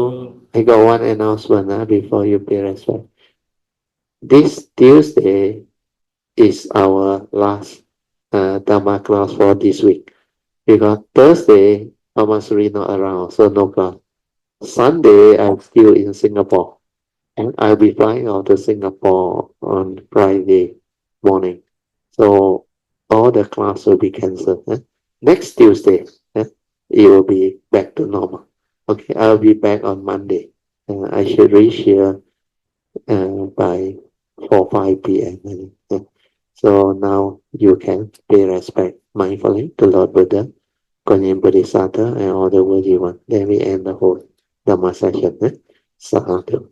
[SPEAKER 1] I got one announcement before you pay respect. This Tuesday is our last Dhamma class for this week. Because Thursday, Mama Suri not around, so no class. Sunday, I'm still in Singapore. And I'll be flying out to Singapore on Friday morning. So all the class will be cancelled. Next Tuesday, it will be back to normal. Okay, I'll be back on Monday. I should reach here by 4-5 p.m. So now you can pay respect mindfully to Lord Buddha, Guanyin Bodhisattva, and all the worthy ones. Then we end the whole Dhamma session. Sadhu.